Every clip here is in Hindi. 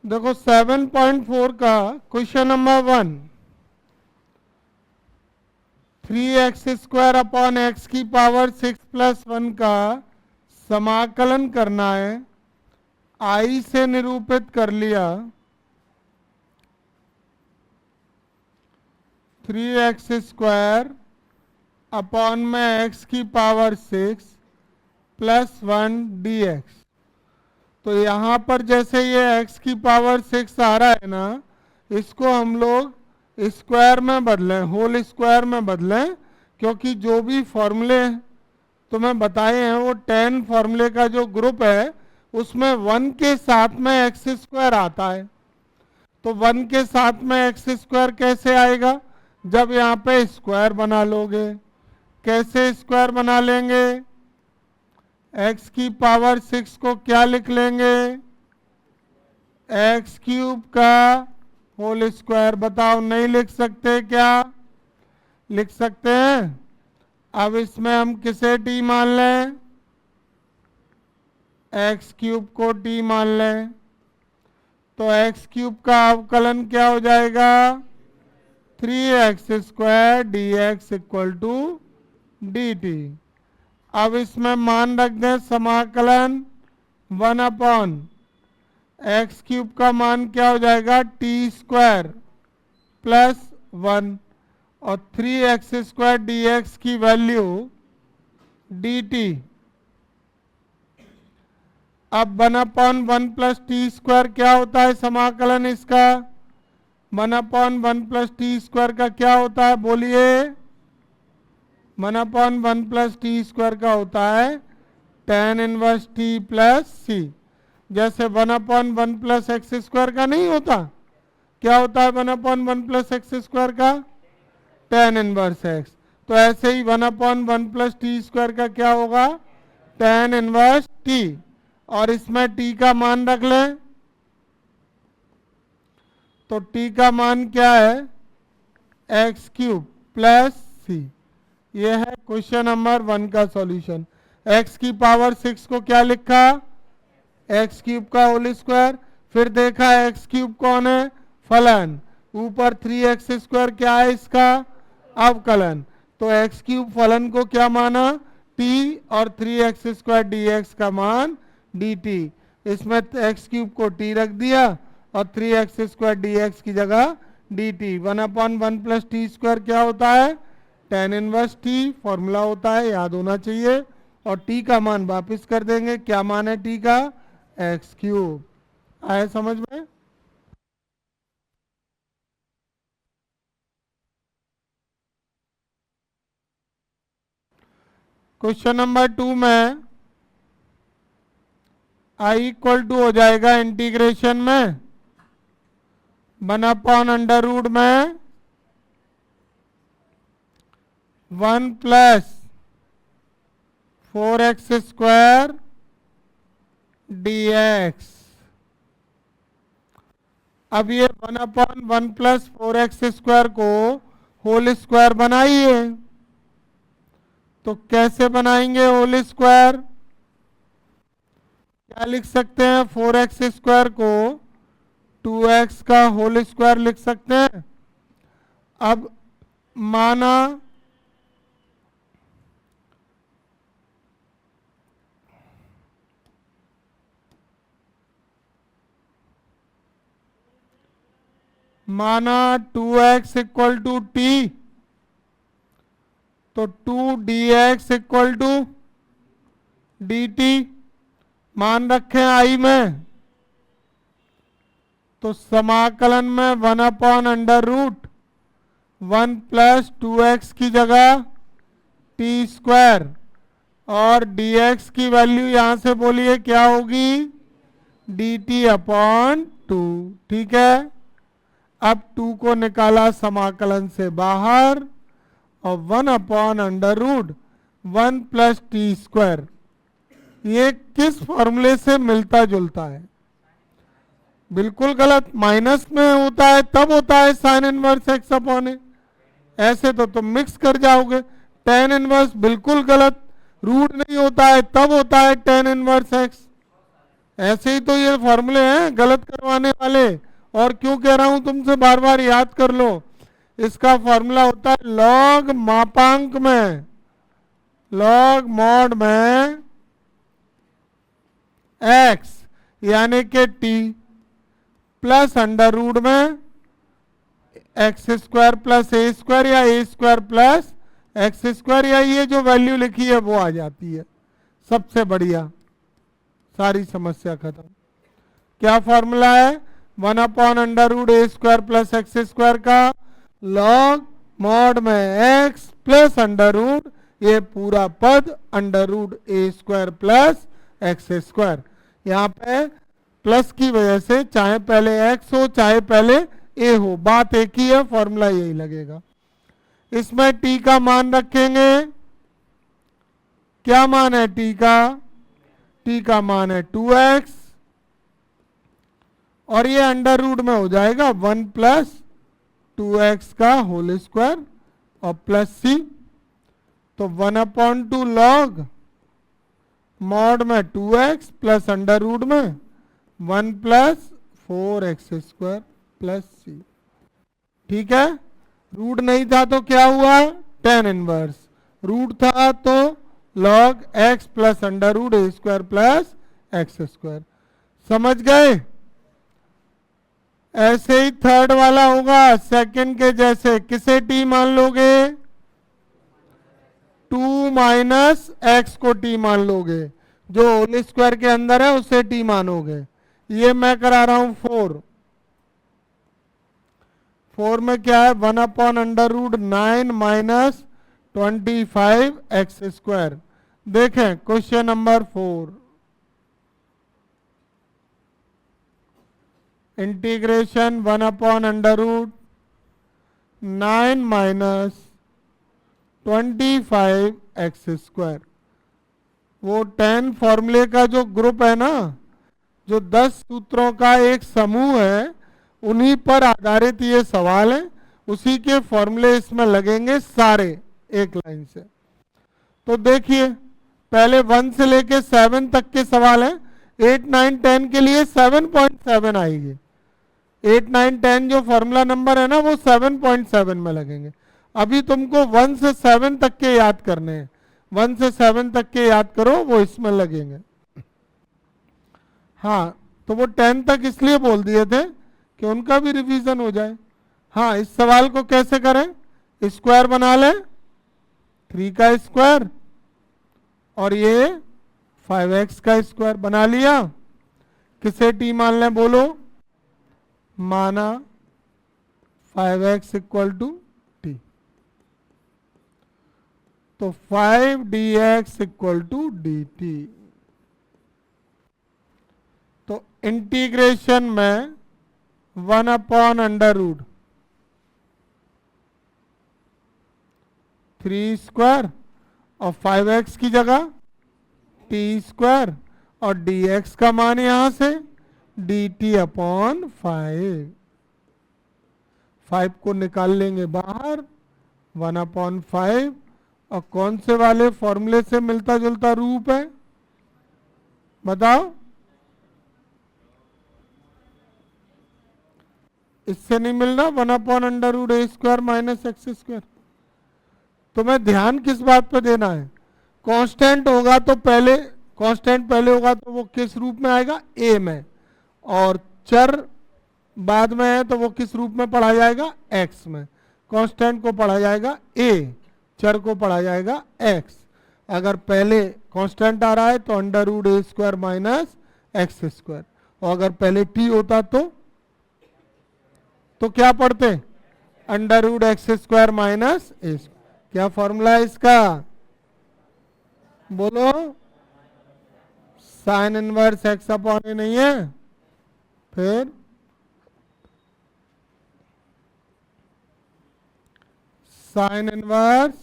देखो 7.4 का question number 1, 3x² upon x की पावर 6 प्लस 1 का समाकलन करना है। आई से निरूपित कर लिया। 3x² अपॉन में x की पावर 6 प्लस 1 dx। तो यहाँ पर जैसे ये x की पावर 6 आ रहा है ना, इसको हम लोग स्क्वायर में बदलें, होल स्क्वायर में बदलें, क्योंकि जो भी फॉर्मूले तुम्हें बताए हैं वो 10 फॉर्मूले का जो ग्रुप है उसमें 1 के साथ में x² आता है। तो 1 के साथ में x² कैसे आएगा? जब यहाँ पे स्क्वायर बना लोगे। कैसे स्क्वायर बना लेंगे? x की पावर 6 को क्या लिख लेंगे? x³ का होल स्क्वायर। बताओ, नहीं लिख सकते क्या? लिख सकते हैं। अब इसमें हम किसे t मान लें? x³ को t मान लें। तो x³ का अवकलन क्या हो जाएगा? 3x² dx equal to dt। अब इसमें मान रख दें समाकलन 1 अपॉन x³ का मान क्या हो जाएगा? t² प्लस 1 और 3x² dx की वैल्यू dt। अब 1 अपॉन 1 प्लस t² क्या होता है समाकलन इसका? 1 अपॉन 1 प्लस t² का क्या होता है? बोलिए। 1 अपॉन 1 प्लस t² का होता है tan inverse t plus c। जैसे 1 अपॉन 1 प्लस x² का नहीं होता, क्या होता है 1 अपॉन 1 प्लस x² का? tan inverse x। तो ऐसे ही 1 अपॉन 1 प्लस t² का क्या होगा? tan inverse t। और इसमें t का मान रख लें। तो t का मान क्या है? x³ plus c। यह है क्वेश्चन नंबर 1 का सॉल्यूशन। x की पावर 6 को क्या लिखा? x³ का होल स्क्वायर। फिर देखा x³ कौन है? फलन। ऊपर 3x² क्या है इसका? अवकलन। तो x³ फलन को क्या माना? t और 3x² dx का मान dt। इसमें x³ को t रख दिया और 3x² dx की जगह dt। 1 अपॉन 1 प्लस t² क्या होता है? tan इनवर्स t फॉर्मूला होता है, याद होना चाहिए। और t का मान वापस कर देंगे। क्या मान है t का? x³। आए समझ में? क्वेश्चन नंबर 2 में i इक्वल टू हो जाएगा इंटीग्रेशन में 1 अपॉन अंडर रूट में 1 प्लस 4x² dx। अब ये 1 अपॉन 1 प्लस 4x² को होल स्क्वायर बनाइए। तो कैसे बनाएंगे होल स्क्वायर? क्या लिख सकते हैं? 4x² को 2x का होल स्क्वायर लिख सकते हैं। अब माना माना 2x इक्वल टू t, तो 2dx इक्वल टू dt मान रखें आई में। तो समाकलन में 1 upon under root 1 plus 2x की जगह t² और dx की वैल्यू यहां से बोलिए क्या होगी? dt upon 2। ठीक है। अब 2 को निकाला समाकलन से बाहर और 1 upon under root 1 plus t²। ये किस फॉर्मूले से मिलता जुलता है? बिल्कुल गलत। माइनस में होता है तब होता है साइन इनवर्स x अपॉन ए। ऐसे तो तुम मिक्स कर जाओगे। tan इनवर्स बिल्कुल गलत। रूट नहीं होता है तब होता है tan इनवर्स x। ऐसे ही तो ये फॉर्मूले हैं गलत करवाने वाले। और क्यों कह रहा हूं तुमसे बार बार याद कर लो। इसका फॉर्मूला होता है लॉग मापांक में, लॉग मॉड में x यानी कि t प्लस अंडर रूट में x square plus a square या ए स्क्वायर प्लस एक्स स्क्वायर, या ये जो वैल्यू लिखी है वो आ जाती है। सबसे बढ़िया, सारी समस्या खत्म। क्या फॉर्मूला है? 1/√a² प्लस एक्स स्क्वायर का लॉग मॉड में x प्लस अंडर रूट ये पूरा पद √a² प्लस एक्स स्क्वायर। यहाँ पे प्लस की वजह से चाहे पहले x हो चाहे पहले a हो, बात एक ही है, फॉर्मूला यही लगेगा। इसमें t का मान रखेंगे। क्या मान है t का? t का मान है 2x और ये अंडर रूट में हो जाएगा 1 प्लस 2x का होल स्क्वायर और प्लस c। तो 1/2 लॉग मॉड में 2x प्लस अंडर रूट में 1 प्लस 4x² प्लस c। ठीक है, रूट नहीं था तो क्या हुआ? tan inverse. रूट था तो log x plus under root a² plus x²। समझ गए? ऐसे ही थर्ड वाला होगा सेकंड के जैसे। किसे t मान लोगे? 2 माइनस एक्स को t मान लोगे, जो होल स्क्वायर के अंदर है उसे t मानोगे। ये मैं करा रहा हूं 4 में क्या है? 1/√9 माइनस 25x²। देखें question number 4, integration 1/√9 minus 25x²। वो 10 फॉर्मूले का जो ग्रुप है ना, जो 10 सूत्रों का एक समूह है, उन्हीं पर आधारित ये सवाल है। उसी के फॉर्मूले इसमें लगेंगे सारे एक लाइन से। तो देखिए पहले 1 से लेके 7 तक के सवाल हैं। 8, 9, 10 के लिए 7.7 आएगी। 8, 9, 10 जो फॉर्मूला नंबर है ना वो 7.7 में लगेंगे। अभी तुमको 1 से 7 तक के याद करने हैं। 1 से 7 तक के याद करो, वो इसमें लगेंगे। हाँ, तो वो 10 तक इसलिए बोल दिए थे कि उनका भी रिवीजन हो जाए। हाँ, इस सवाल को कैसे करें? स्क्वायर बना लें, 3 का स्क्वायर और ये 5x का स्क्वायर बना लिया। किसे t मान लें बोलो? माना 5x = t। तो 5dx = dt। तो इंटीग्रेशन में 1/√3² और 5x की जगह t² और dx का मान यहां से dt/5। 5 को निकाल लेंगे बाहर, 1/5। और कौन से वाले फॉर्मूले से मिलता जुलता रूप है बताओ? इससे नहीं मिलना, 1/√a² माइनस x²। तुम्हें ध्यान किस बात पे देना है? कांस्टेंट होगा तो पहले, कांस्टेंट पहले होगा तो वो किस रूप में आएगा? a में। और चर बाद में है तो वो किस रूप में पढ़ा जाएगा? x में। कांस्टेंट को पढ़ा जाएगा a, चर को पढ़ा जाएगा x। अगर पहले कांस्टेंट आ रहा है तो √a² माइनस x²। और अगर पहले t होता तो क्या पढ़ते? √x² minus a²। क्या फॉर्मूला है इसका? बोलो। साइन इनवर्स x/a नहीं है? फिर साइन इनवर्स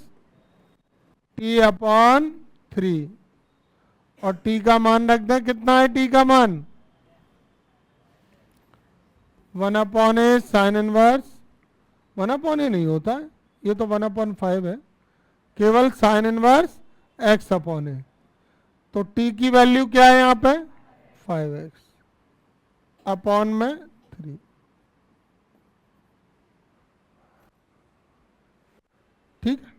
t/3। और t का मान रख दें। कितना है t का मान? 1/a sine inverse. 1/a नहीं होता है, ये तो 1/5 है। केवल साइन इनवर्स x/a। तो t की वैल्यू क्या है यहाँ पे? 5x अपॉन में 3। ठीक है।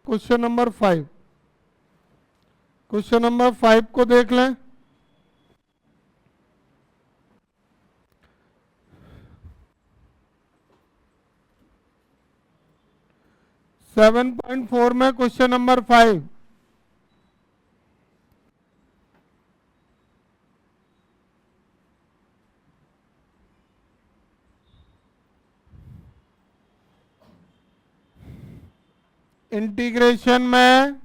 क्वेश्चन नंबर 5, क्वेश्चन नंबर 5 को देख लें। सेवन पॉइंट 4 में क्वेश्चन नंबर 5, इंटीग्रेशन में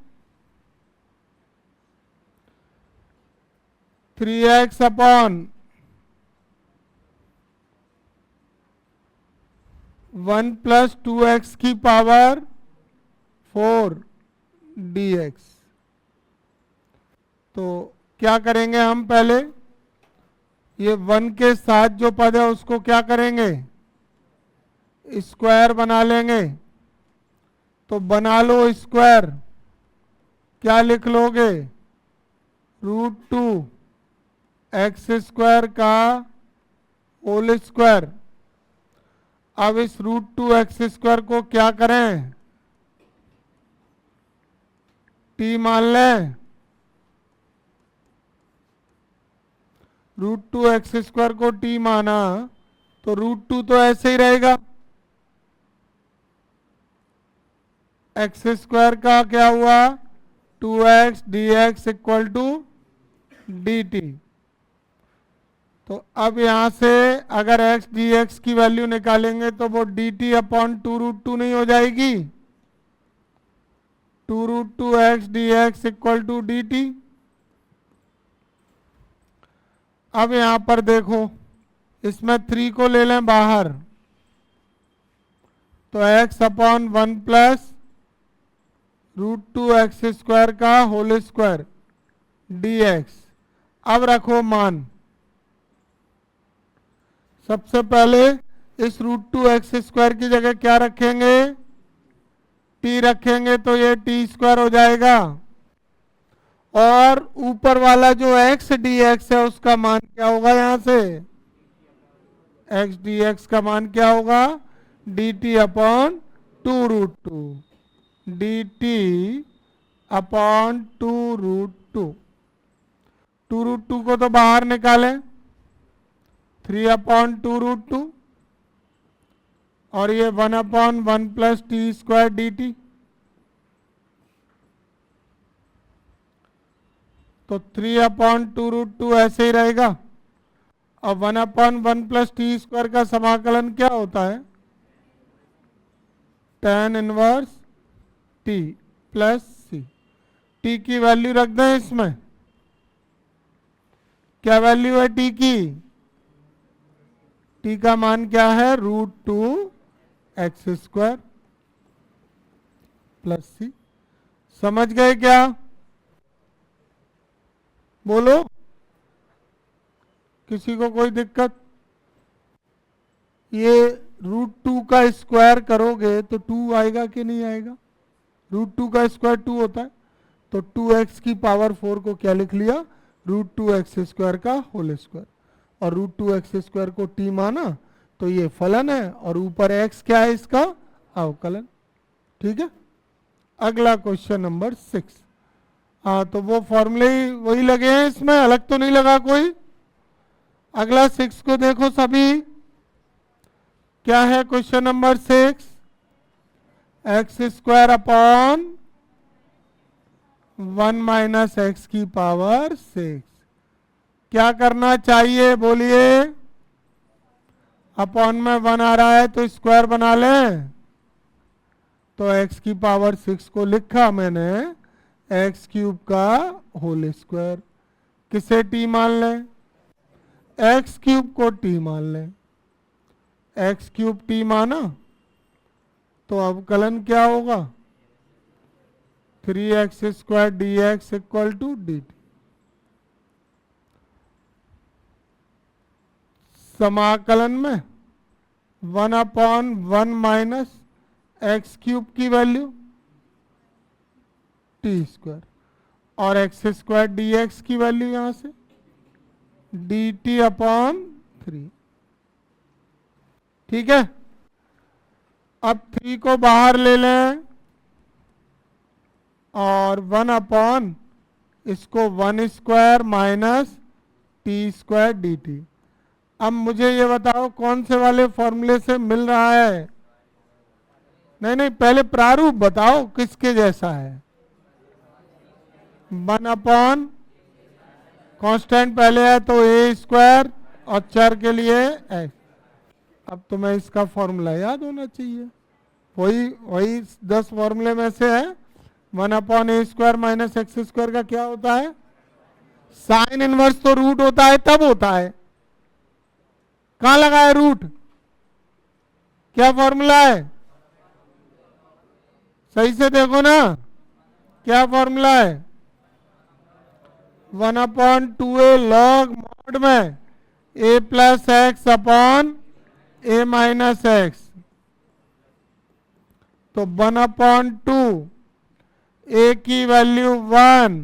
3x अपॉन 1 प्लस 2x की पावर 4 dx। तो क्या करेंगे हम, पहले ये 1 के साथ जो पद है उसको क्या करेंगे, स्क्वायर बना लेंगे। तो बना लो स्क्वायर, क्या लिख लोगे, √2 x² का होल स्क्वायर। अब इस √2 x² को क्या करें, t मान लें। √2 x² को t माना तो √2 तो ऐसे ही रहेगा, x² का क्या हुआ 2x dx equal to dt। तो अब यहां से अगर x dx की वैल्यू निकालेंगे तो वो dt अपॉन 2√2 नहीं हो जाएगी, 2√2x dx equal to dt। अब यहां पर देखो, इसमें 3 को ले लें बाहर, तो x अपॉन 1 प्लस √2 x² का होल स्क्वायर dx। अब रखो मान, सबसे पहले इस √2 x² की जगह क्या रखेंगे, t रखेंगे, तो ये t² हो जाएगा। और ऊपर वाला जो x dx है उसका मान क्या होगा, यहां से x dx का मान क्या होगा, dt अपॉन 2√2, dt अपॉन 2√2। 2√2 को तो बाहर निकालें, 3 अपॉन 2√2 और ये 1 अपॉन 1 प्लस t² dt। तो 3 अपॉन 2√2 ऐसे ही रहेगा। अब 1 अपॉन 1 प्लस t² का समाकलन क्या होता है, tan inverse t plus c। t की वैल्यू रख दें इसमें, क्या वैल्यू है t की, t का मान क्या है, √2 x² प्लस c। समझ गए क्या, बोलो, किसी को कोई दिक्कत। ये √2 का स्क्वायर करोगे तो 2 आएगा कि नहीं आएगा, √2 का स्क्वायर 2 होता है, तो 2x की पावर 4 को क्या लिख लिया, √2 x² का होल स्क्वायर। और √2 x² को t माना तो ये फलन है, और ऊपर x क्या है, इसका अवकलन। ठीक है। अगला क्वेश्चन नंबर 6। हाँ, तो वो फॉर्मूले वही लगे हैं इसमें, अलग तो नहीं लगा कोई। अगला 6 को देखो सभी, क्या है question number 6, x² upon 1 minus x की पावर 6। क्या करना चाहिए बोलिए, अपॉन में 1 आ रहा है तो स्क्वायर बना लें। तो x की पावर 6 को लिखा मैंने x³ का होल स्क्वायर। किसे t मान लें, x³ को t मान लें। x³ t माना तो अवकलन क्या होगा, 3x² dx equal to dt। समाकलन में 1 अपॉन 1 माइनस x³ की वैल्यू t² और x² dx की वैल्यू यहां से डी टी अपॉन 3। ठीक है, अब 3 को बाहर ले लें और 1 अपॉन इसको 1 square minus T square D T. अब मुझे ये बताओ कौन से वाले फॉर्मूले से मिल रहा है? नहीं नहीं, पहले प्रारूप बताओ किसके जैसा है। 1 अपॉन कांस्टेंट पहले है तो ए स्क्वायर और चर के लिए एक्स। अब तुम्हें इसका फॉर्मूला याद होना चाहिए, वही वही 10 फॉर्मूले में से है। 1 अपॉन ए स्क्वायर माइनस एक्स स्क्वायर का क्या होता है? साइन इनवर्स तो रूट होता है तब होता है। कहां लगा है रूट? क्या फॉर्मूला है? सही से देखो ना, क्या फॉर्मूला है? 1 अपॉन 2a लॉग मॉड में a plus x upon a minus x. तो 1 अपॉन 2 a की वैल्यू 1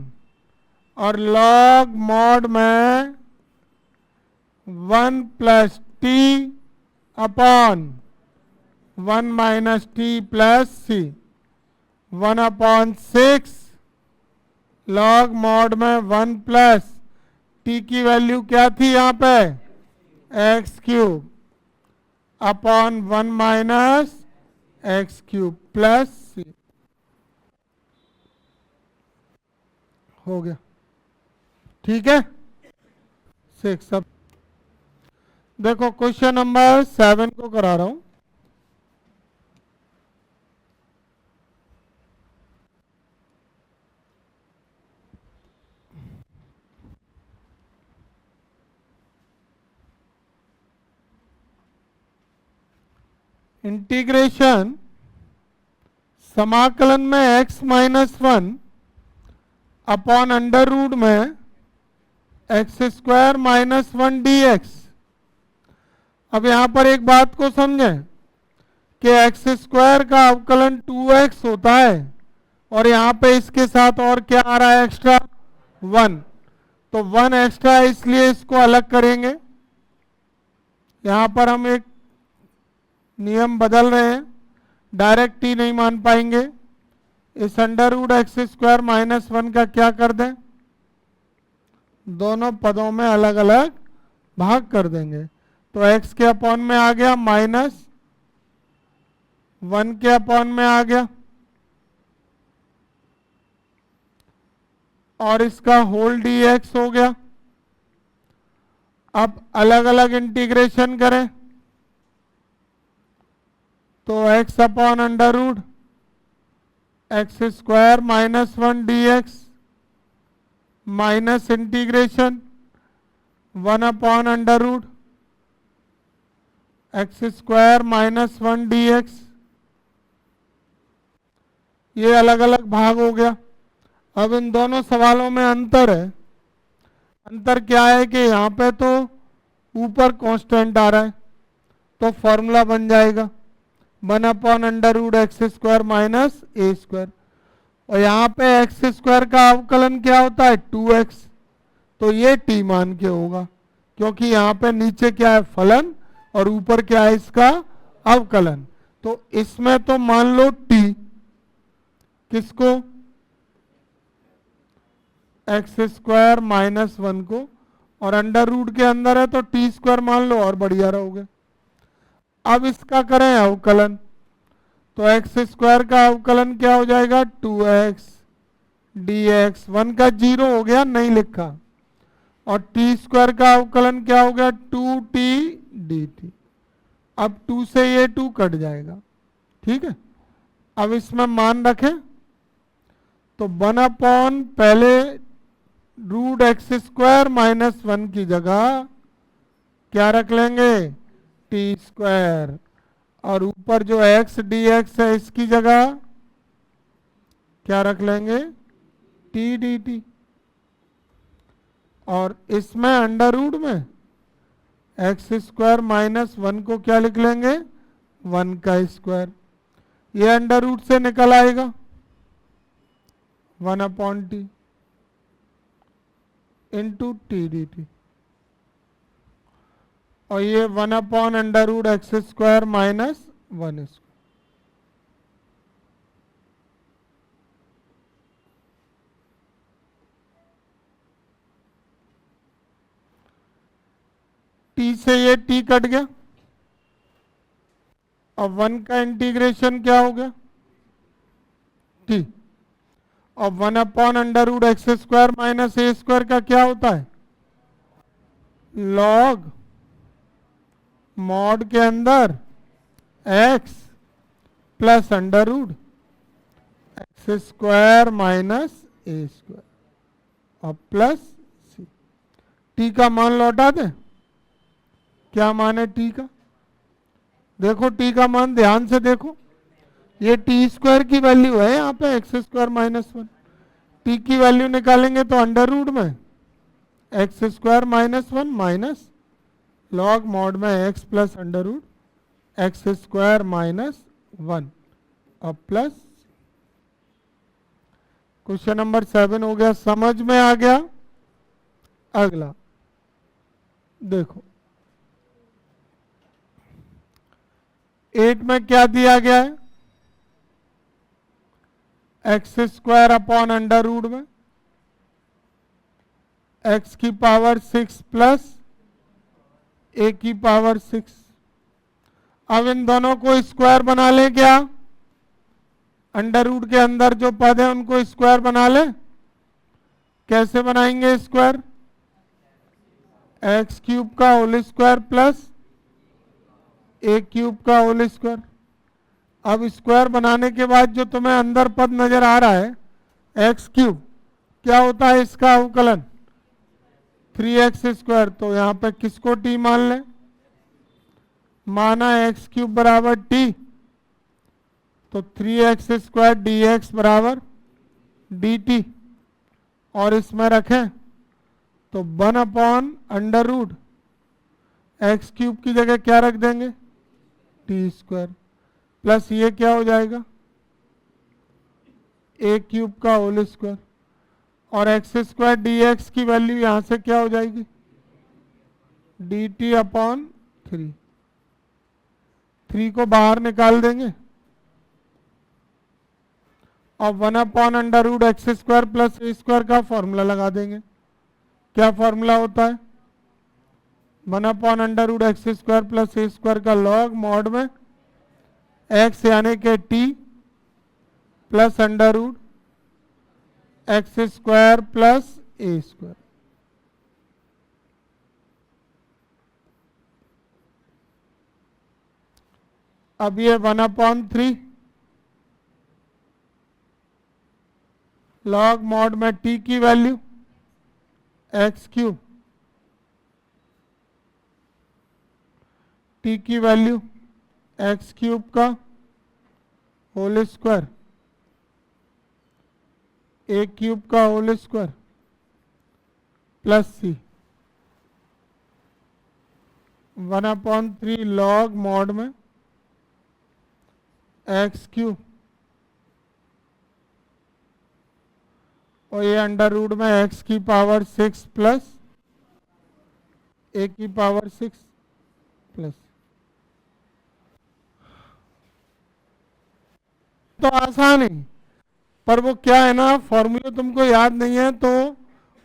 और लॉग मॉड में 1 plus t upon 1 minus t plus c. 1 अपॉन 6 लॉग मॉड में 1 प्लस टी की वैल्यू क्या थी यहां पे? X cube upon 1 minus x cube plus c. हो गया, ठीक है। 6। अब देखो क्वेश्चन नंबर 7 को करा रहा हूं। इंटीग्रेशन समाकलन में x minus 1 upon under root में x square minus 1 d x. अब यहां पर एक बात को समझें कि एक्स स्क्वायर का अवकलन 2x होता है और यहां पे इसके साथ और क्या आ रहा है एक्स्ट्रा? 1। तो 1 एक्स्ट्रा है इसलिए इसको अलग करेंगे। यहां पर हम एक नियम बदल रहे हैं, डायरेक्ट ही नहीं मान पाएंगे। इस under root x square minus 1 का क्या कर दें? दोनों पदों में अलग अलग भाग कर देंगे। तो x के अपॉन में आ गया माइनस 1 के अपॉन में आ गया और इसका होल dx हो गया। अब अलग अलग इंटीग्रेशन करें तो x upon under root x square minus 1 dx minus integration 1 upon under root x square minus 1 dx। ये अलग अलग भाग हो गया। अब इन दोनों सवालों में अंतर है। अंतर क्या है कि यहाँ पे तो ऊपर कांस्टेंट आ रहा है तो फॉर्मूला बन जाएगा 1 upon under root x square minus a square, और यहाँ पे एक्स स्क्वायर का अवकलन क्या होता है? 2x। तो ये t मान के होगा क्योंकि यहाँ पे नीचे क्या है? फलन, और ऊपर क्या है? इसका अवकलन। तो इसमें तो मान लो t, किसको? एक्स स्क्वायर माइनस 1 को, और अंडर रूट के अंदर है तो टी स्क्वायर मान लो और बढ़िया रहोगे। अब इसका करें अवकलन तो एक्स स्क्वायर का अवकलन क्या हो जाएगा? 2x dx। 1 का 0 हो गया, नहीं लिखा। और टी स्क्वायर का अवकलन क्या हो गया? 2t dt। अब 2 से ये 2 कट जाएगा, ठीक है। अब इसमें मान रखें तो 1 अपॉन पहले रूट एक्स स्क्वायर माइनस 1 की जगह क्या रख लेंगे? टी स्क्वायर, और ऊपर जो एक्स डी एक्स है इसकी जगह क्या रख लेंगे? T D T. और इसमें अंडर रूट में एक्स स्क्वायर माइनस 1 को क्या लिख लेंगे? 1 का स्क्वायर। ये अंडर रूट से निकल आएगा 1 upon T into T D T. और ये 1/√x² माइनस 1²। टी से ये टी कट गया। अब 1 का इंटीग्रेशन क्या हो गया, टी। और 1/√x² माइनस a² का क्या होता है, लॉग मॉड के अंदर x plus √x² minus a² और प्लस सी। टी का मान लौटा दें। क्या मान है टी का, देखो टी का मान ध्यान से देखो, ये t² की वैल्यू है यहाँ पे x² माइनस 1। टी की वैल्यू निकालेंगे तो अंडर रूट में x² minus 1 minus log mod में x प्लस √x² माइनस 1 और प्लस। क्वेश्चन नंबर 7 हो गया, समझ में आ गया। अगला देखो 8 में क्या दिया गया है, x² अपॉन अंडर रूट में x की पावर 6 प्लस a की पावर 6। अब इन दोनों को स्क्वायर बना लें क्या, अंडर रूट के अंदर जो पद है उनको स्क्वायर बना लें। कैसे बनाएंगे स्क्वायर, x³ का होल स्क्वायर प्लस a³ का होल स्क्वायर। अब स्क्वायर बनाने के बाद जो तुम्हें अंदर पद नजर आ रहा है x³, क्या होता है इसका अवकलन 3x²। तो यहां पे किसको t मान लें, माना x³ बराबर t, तो 3x² dx बराबर dt। और इसमें रखें तो 1/√x³ की जगह क्या रख देंगे t² प्लस ये क्या हो जाएगा a³ का होल स्क्वायर। और x² dx की वैल्यू यहां से क्या हो जाएगी dt/3। 3 को बाहर निकाल देंगे और 1/√x² प्लस a² का फॉर्मूला लगा देंगे। क्या फॉर्मूला होता है 1/√x² प्लस a² का लॉग मॉड में x यानी कि t plus under root x² plus a²। अब ये 1/3 लॉग मॉड में t की वैल्यू x³, t की वैल्यू x³ का होल स्क्वायर a³ का whole square plus c 1/3 log mod में x³ और ये अंडर रूट में x की पावर 6 प्लस a की पावर 6 प्लस। तो आसान है, पर वो क्या है ना फॉर्मूला तुमको याद नहीं है तो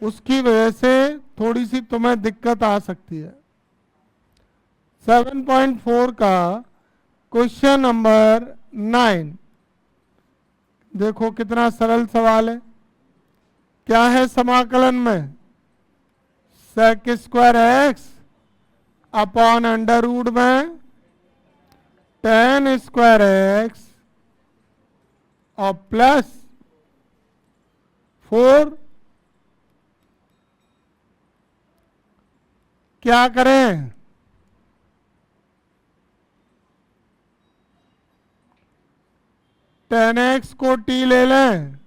उसकी वजह से थोड़ी सी तुम्हें दिक्कत आ सकती है। 7.4 का क्वेश्चन नंबर 9 देखो कितना सरल सवाल है। क्या है समाकलन में sec² x upon under root में tan² x और प्लस 4। क्या करें tan x को t ले लें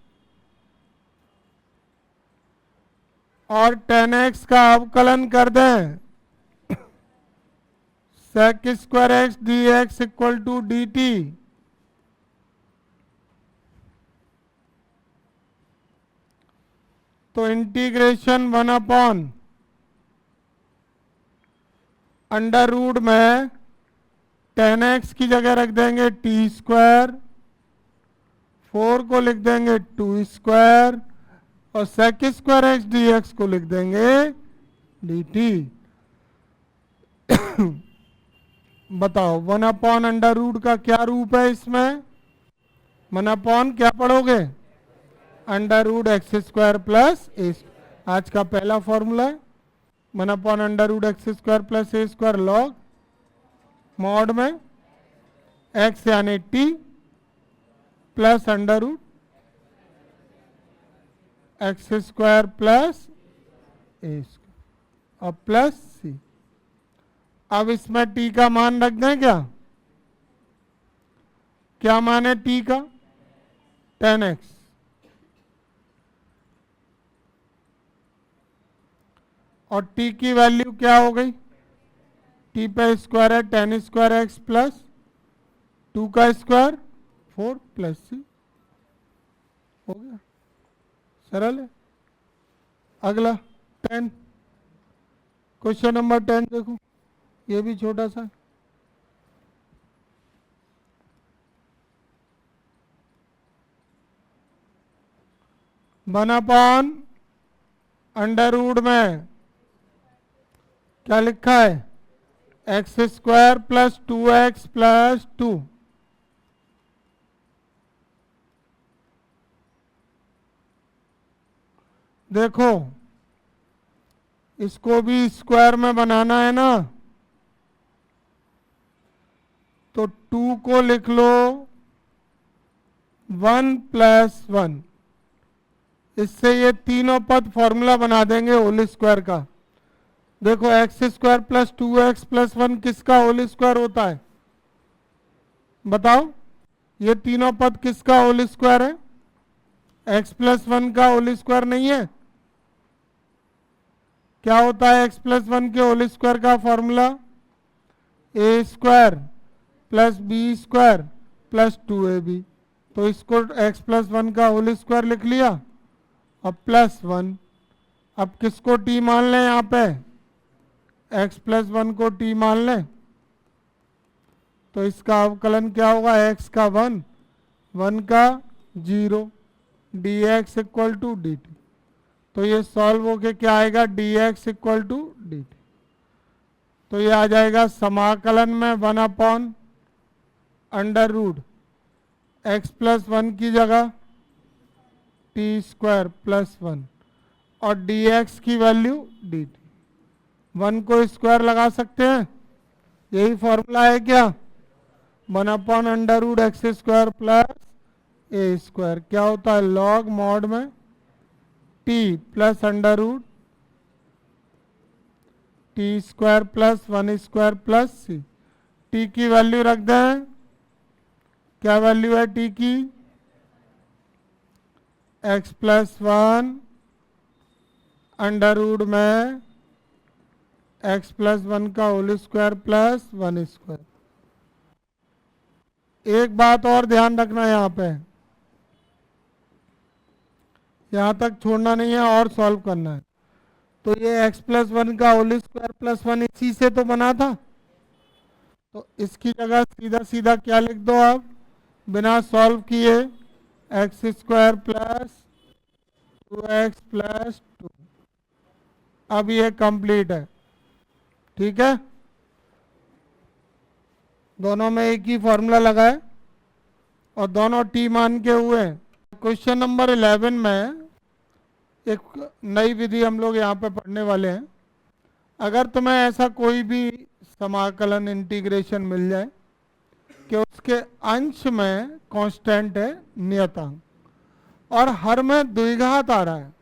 और tan x का अवकलन कर दें sec² x dx equal to dt। तो इंटीग्रेशन 1/√x² अंडर रूट में 10x की जगह रख देंगे टी स्क्वायर, 4 को लिख देंगे 2 स्क्वायर और sec square x d x को लिख देंगे डी टी। बताओ 1/√, का क्या रूप है इसमें? 1/, क्या पढ़ोगे? √x² प्लस ए। आज का पहला फॉर्मूला है 1/√x² plus a² log mod में x यानी t plus √x² plus a² और प्लस c। अब इसमें t का मान रख दें क्या? क्या मान है t का? 10x। और t की वैल्यू क्या हो गई? t पे स्क्वायर है 10² x प्लस 2 का स्क्वायर 4 प्लस c। हो गया, सरल है। अगला 10, क्वेश्चन नंबर 10 देखो, ये भी छोटा सा। √√ में क्या लिखा है? x² plus 2x plus 2। देखो इसको भी स्क्वायर में बनाना है ना, तो 2 को लिख लो 1 प्लस 1। इससे ये तीनों पद फॉर्मूला बना देंगे होल स्क्वायर का। देखो x² प्लस 2x प्लस 1 किसका होल स्क्वायर होता है? बताओ, ये तीनों पद किसका होल स्क्वायर है? x प्लस 1 का होल स्क्वायर नहीं है? क्या होता है x प्लस 1 के होल स्क्वायर का formula? a² plus b² plus 2ab। तो इसको x प्लस 1 का होल स्क्वायर लिख लिया और प्लस 1। अब किसको t मान लें? यहाँ पे x प्लस 1 को t मान लें, तो इसका अवकलन क्या होगा? x का 1, 1 का 0, dx equal to d t. तो ये सॉल्व होके क्या आएगा? dx equal to d t. तो ये आ जाएगा समाकलन में 1/√, x प्लस 1 की जगह t² प्लस 1 और dx की वैल्यू dt। 1 को स्क्वायर लगा सकते हैं, यही फॉर्मूला है क्या? 1/√x² plus a²। क्या होता है? लॉग मॉड में t plus √t² plus 1² plus c। t की वैल्यू रख दें, क्या वैल्यू है t की? x प्लस 1 √ में x प्लस 1 का होल स्क्वायर प्लस 1²। एक बात और ध्यान रखना, यहाँ पे यहाँ तक छोड़ना नहीं है और सॉल्व करना है। तो ये x प्लस 1 का होल स्क्वायर प्लस 1 इसी से तो बना था, तो इसकी जगह सीधा सीधा क्या लिख दो आप बिना सॉल्व किए? x² plus 2x plus 2। अब ये कंप्लीट है, ठीक है। दोनों में एक ही फॉर्मूला लगा है और दोनों t मान के हुए हैं। क्वेश्चन नंबर 11 में एक नई विधि हम लोग यहाँ पे पढ़ने वाले हैं। अगर तुम्हें ऐसा कोई भी समाकलन इंटीग्रेशन मिल जाए कि उसके अंश में कांस्टेंट है नियतांक और हर में द्विघात आ रहा है।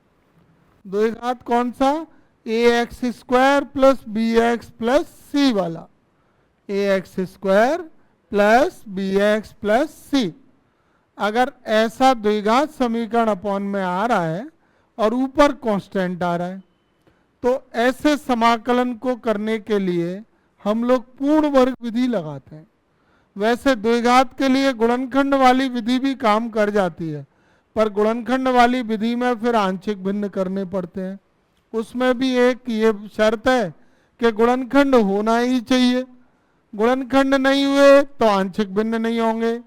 द्विघात कौन सा? ax² plus bx plus c वाला, ax² plus bx plus c। अगर ऐसा द्विघात समीकरण अपॉन में आ रहा है और ऊपर कांस्टेंट आ रहा है, तो ऐसे समाकलन को करने के लिए हम लोग पूर्ण वर्ग विधि लगाते हैं। वैसे द्विघात के लिए गुणनखंड वाली विधि भी काम कर जाती है, पर गुणनखंड वाली विधि में फिर आंशिक भिन्न करने पड़ते हैं। उसमें भी एक ये शर्त है कि गुणनखंड होना ही चाहिए, गुणनखंड नहीं हुए तो आंशिक भिन्न नहीं होंगे।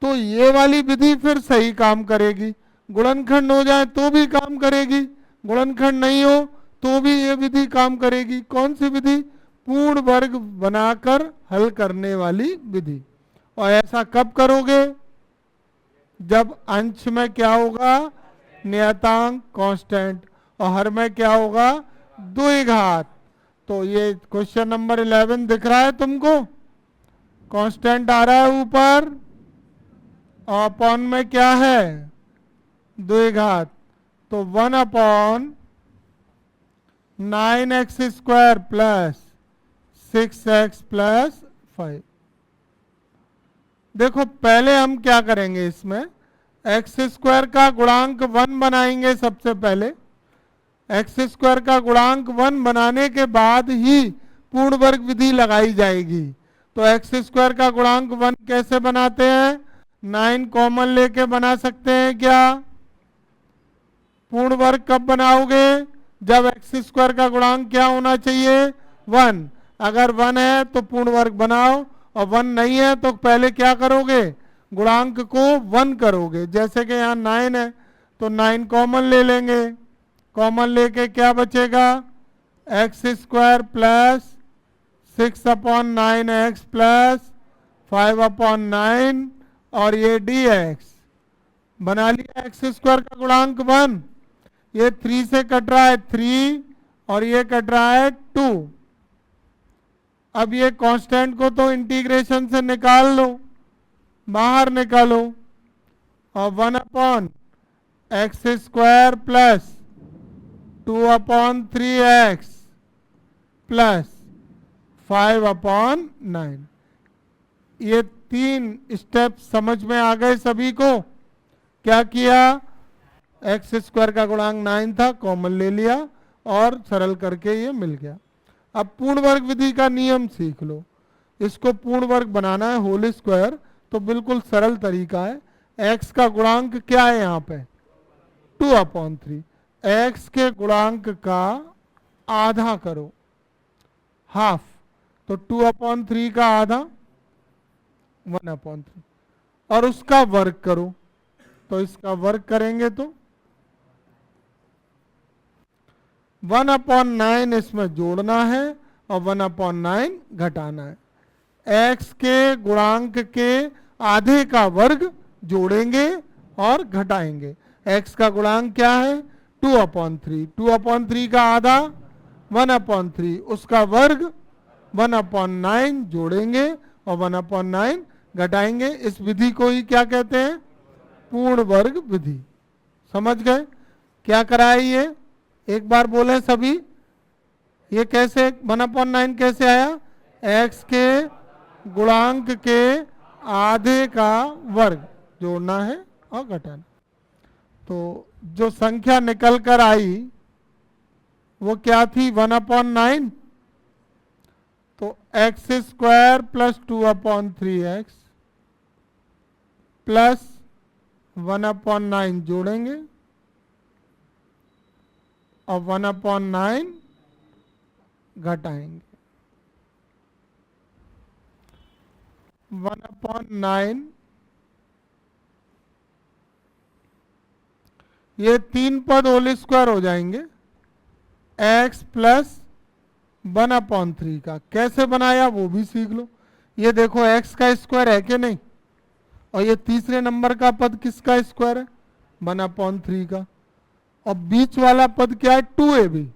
तो ये वाली विधि फिर सही काम करेगी, गुणनखंड हो जाए तो भी काम करेगी, गुणनखंड नहीं हो तो भी ये विधि काम करेगी। कौन सी विधि? पूर्ण वर्ग बनाकर हल करने वाली विधि। और ऐसा कब करोगे? जब अंश में क्या होगा? नियतांक कांस्टेंट, और हर में क्या होगा? द्विघात। तो ये क्वेश्चन नंबर 11 दिख रहा है तुमको, कांस्टेंट आ रहा है ऊपर और अपॉन में क्या है? द्विघात। तो 1/9x² प्लस 6x प्लस 5। देखो पहले हम क्या करेंगे, इसमें x² का गुणांक 1 बनाएंगे सबसे पहले। x² का गुणांक 1 बनाने के बाद ही पूर्ण वर्ग विधि लगाई जाएगी। तो x² का गुणांक 1 कैसे बनाते हैं? 9 कॉमन लेके बना सकते हैं क्या? पूर्ण वर्ग कब बनाओगे? जब x² का गुणांक क्या होना चाहिए? 1। अगर 1 है तो पूर्ण वर्ग बनाओ, और 1 नहीं है तो पहले क्या करोगे? गुणांक को 1 करोगे। जैसे कि यहाँ 9 है तो 9 कॉमन ले लेंगे, कॉमन लेके क्या बचेगा? x² प्लस 6/9x प्लस 5/9 और ये dx। बना लिया x² का गुणांक 1। ये 3 से कट रहा है 3 और ये कट रहा है 2। अब ये कांस्टेंट को तो इंटीग्रेशन से निकाल लो, बाहर निकालो, और 1/x² प्लस 2/3x प्लस 5/9। ये 3 स्टेप समझ में आ गए सभी को? क्या किया? x² का गुणांक 9 था, कॉमन ले लिया और सरल करके ये मिल गया। अब पूर्ण वर्ग विधि का नियम सीख लो। इसको पूर्ण वर्ग बनाना है, होल स्क्वायर, तो बिल्कुल सरल तरीका है। x का गुणांक क्या है यहाँ पे? 2/3। x के गुणांक का आधा करो, हाफ, तो 2/3 का आधा 1/3, और उसका वर्ग करो। तो इसका वर्ग करेंगे तो 1/9 इसमें जोड़ना है और 1/9 घटाना है। x के गुणांक के आधे का वर्ग जोड़ेंगे और घटाएंगे। x का गुणांक क्या है? 2/3। 2/3 का आधा 1/3, उसका वर्ग 1/9 जोड़ेंगे और 1/9 घटाएंगे। इस विधि को ही क्या कहते हैं? पूर्ण वर्ग विधि। समझ गए क्या कराया ये? एक बार बोले सभी, ये कैसे 1/9 कैसे आया? x के गुणांक के आधे का वर्ग जोड़ना है और घटाना। तो जो संख्या निकल कर आई वो क्या थी? 1/9। तो x² प्लस 2/3x प्लस 1/9 जोड़ेंगे और 1/9 घटाएंगे। 1/9 ये 3 पद होल स्क्वायर हो जाएंगे। x प्लस 1/3 का कैसे बनाया वो भी सीख लो। ये देखो x का स्क्वायर है कि नहीं, और ये तीसरे नंबर का पद किसका स्क्वायर है? 1/3 का। और बीच वाला पद क्या है? 2ab।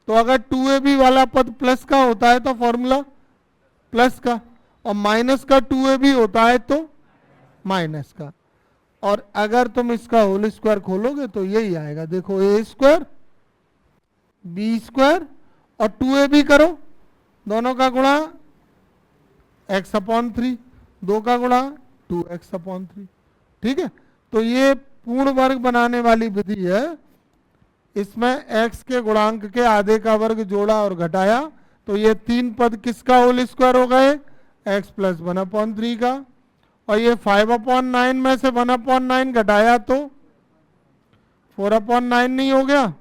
तो अगर 2ab वाला पद प्लस का होता है तो फॉर्मूला प्लस का, और माइनस का 2ab होता है तो माइनस का। और अगर तुम इसका होल स्क्वायर खोलोगे तो यही आएगा। देखो a² b² और 2ab करो, दोनों का गुणा x/3, 2 का गुणा 2x/3। ठीक है, तो ये पूर्ण वर्ग बनाने वाली विधि है। इसमें x के गुणांक के आधे का वर्ग जोड़ा और घटाया, तो ये 3 पद किसका होल स्क्वायर हो गए? x प्लस 1/3 का। और ये 5/9 में से 1/9 घटाया तो 4/9 नहीं हो गया?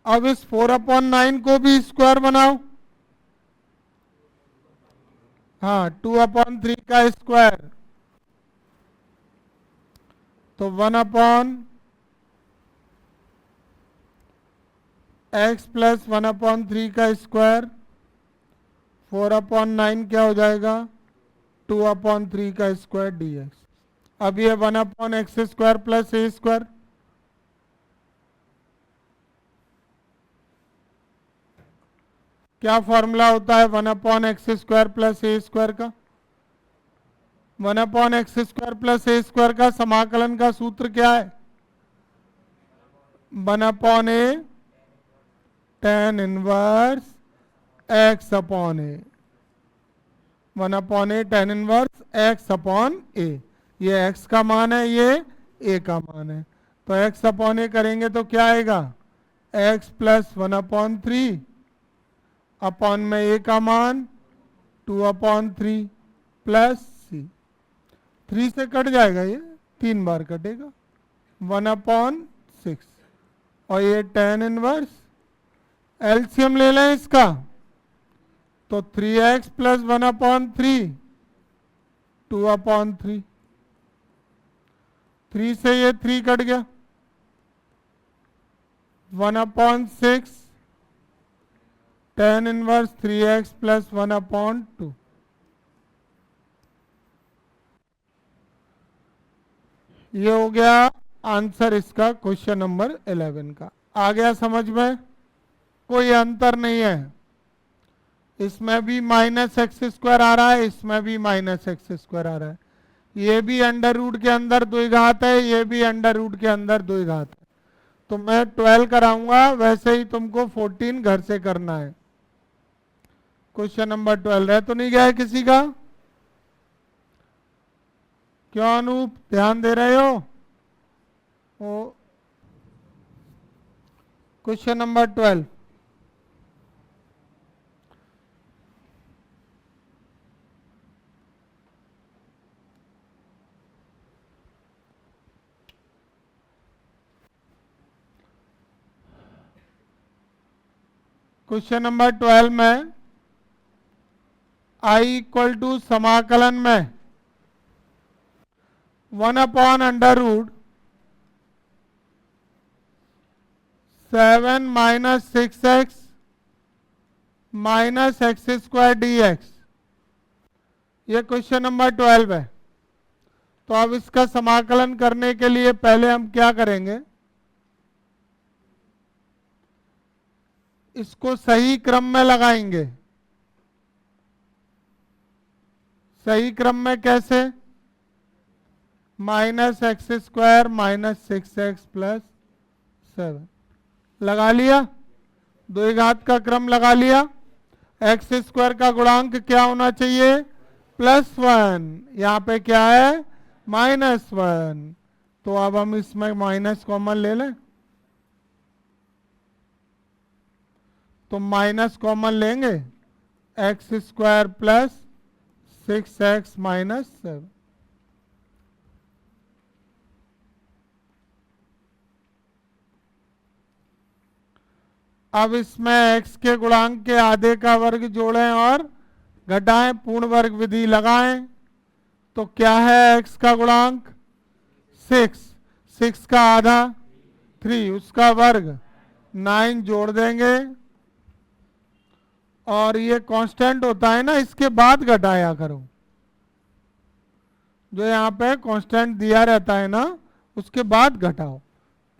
अब इस 4/9 को भी स्क्वायर बनाओ। हाँ, 2/3 का स्क्वायर, तो 1/x प्लस 1/3 का स्क्वायर, 4/9 क्या हो जाएगा, 2/3 का स्क्वायर dx। अब ये 1/x square plus a square, क्या फॉर्मूला होता है 1/x square plus a square का? 1/x square plus a square का समाकलन का सूत्र क्या है? 1/a tan inverse x upon a, 1/a tan inverse x upon a. ये x का मान है, ये a का मान है, तो x अपॉन ए करेंगे तो क्या आएगा, x प्लस 1/3 अपॉन में a का मान 2/3 प्लस c, 3 से कट जाएगा, ये 3 बार कटेगा, 1/6, और ये tan इनवर्स, एलसीएम ले लें इसका, तो 3x प्लस 1/3 2/3, 3 से ये 3 कट गया, 1/6 tan इनवर्स 3x प्लस 1/2। ये हो गया आंसर इसका क्वेश्चन नंबर 11 का। आ गया समझ में? कोई अंतर नहीं है, इसमें भी -x² आ रहा है, इसमें भी -x² आ रहा है, ये भी अंडर रूट के अंदर द्विघात है, ये भी अंडर रूट के अंदर द्विघात है। तो मैं 12 कराऊंगा, वैसे ही तुमको 14 घर से करना है। क्वेश्चन नंबर 12 रह तो नहीं गया है किसी का? क्यों अनूप, ध्यान दे रहे हो? क्वेश्चन नंबर 12, क्वेश्चन नंबर 12 में I इक्वल टू समाकलन में 1/7 - 6x - x² dx, ये क्वेश्चन नंबर 12 है। तो अब इसका समाकलन करने के लिए पहले हम क्या करेंगे, इसको सही क्रम में लगाएंगे। सही क्रम में कैसे? -x² - 6x प्लस 7 लगा लिया, द्विघात का क्रम लगा लिया। x² का गुणांक क्या होना चाहिए, +1, यहाँ पे क्या है, -1, तो अब हम इसमें माइनस कॉमन ले लें, तो माइनस कॉमन लेंगे, x² प्लस 6x - 7, अब इसमें x के गुणांक के आधे का वर्ग जोड़ें और घटाएं, पूर्ण वर्ग विधि लगाएं, तो क्या है x का गुणांक 6, 6 का आधा 3, उसका वर्ग 9 जोड़ देंगे, और ये कांस्टेंट होता है ना, इसके बाद घटाया करो, जो यहाँ पे कांस्टेंट दिया रहता है ना, उसके बाद घटाओ,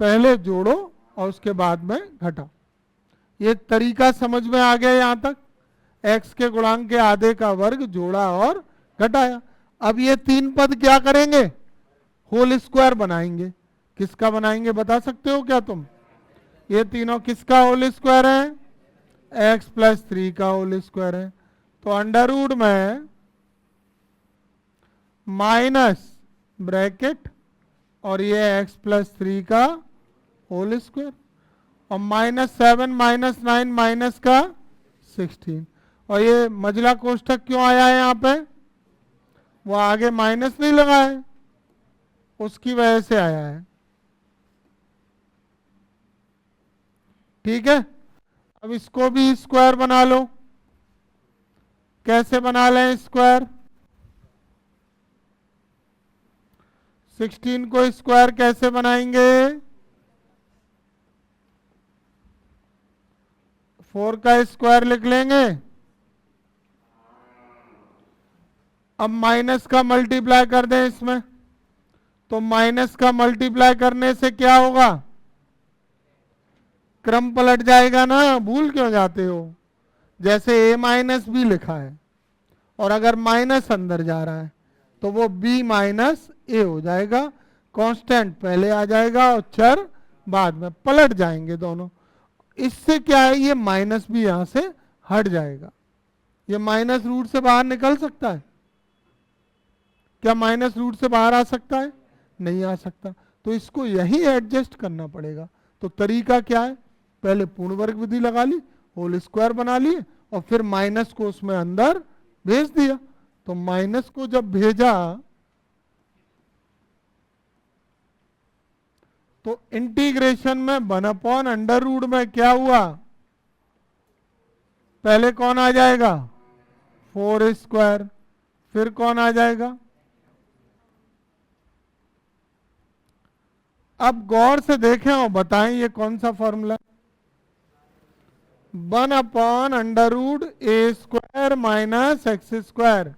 पहले जोड़ो और उसके बाद में घटाओ। ये तरीका समझ में आ गया यहाँ तक? x के गुणांक के आधे का वर्ग जोड़ा और घटाया। अब ये 3 पद क्या करेंगे, होल स्क्वायर बनाएंगे। किसका बनाएंगे बता सकते हो क्या तुम? ये तीनों किसका होल स्क्वायर है, x + 3 का होल स्क्वायर है। तो अंडर रूट में माइनस ब्रैकेट और ये x + 3 का होल स्क्वायर, और -7 - 9 माइनस का 16, और ये मझला कोष्ठक क्यों आया है यहाँ पे, वो आगे माइनस नहीं लगा है, उसकी वजह से आया है। ठीक है, अब इसको भी स्क्वायर बना लो। कैसे बना लें स्क्वायर? 16 को स्क्वायर कैसे बनाएंगे? 4 का स्क्वायर लिख लेंगे। अब माइनस का मल्टीप्लाई कर दें इसमें, तो माइनस का मल्टीप्लाई करने से क्या होगा? क्रम पलट जाएगा ना, भूल क्यों जाते हो? जैसे a माइनस बी लिखा है और अगर माइनस अंदर जा रहा है तो वो b माइनस ए हो जाएगा। कांस्टेंट पहले आ जाएगा और चर बाद में, पलट जाएंगे दोनों। इससे क्या है, ये माइनस भी यहां से हट जाएगा। ये माइनस रूट से बाहर निकल सकता है क्या? माइनस रूट से बाहर आ सकता है? नहीं आ सकता। तो इसको यही एडजस्ट करना पड़ेगा। तो तरीका क्या है? पहले पूर्ण वर्ग विधि लगा ली, होल स्क्वायर बना लिए और फिर माइनस को उसमें अंदर भेज दिया। तो माइनस को जब भेजा तो इंटीग्रेशन में 1/√, में क्या हुआ? पहले कौन आ जाएगा? 4 स्क्वायर, फिर कौन आ जाएगा? अब गौर से देखें और बताएं ये कौन सा फॉर्मूला? 1/√a² minus x²।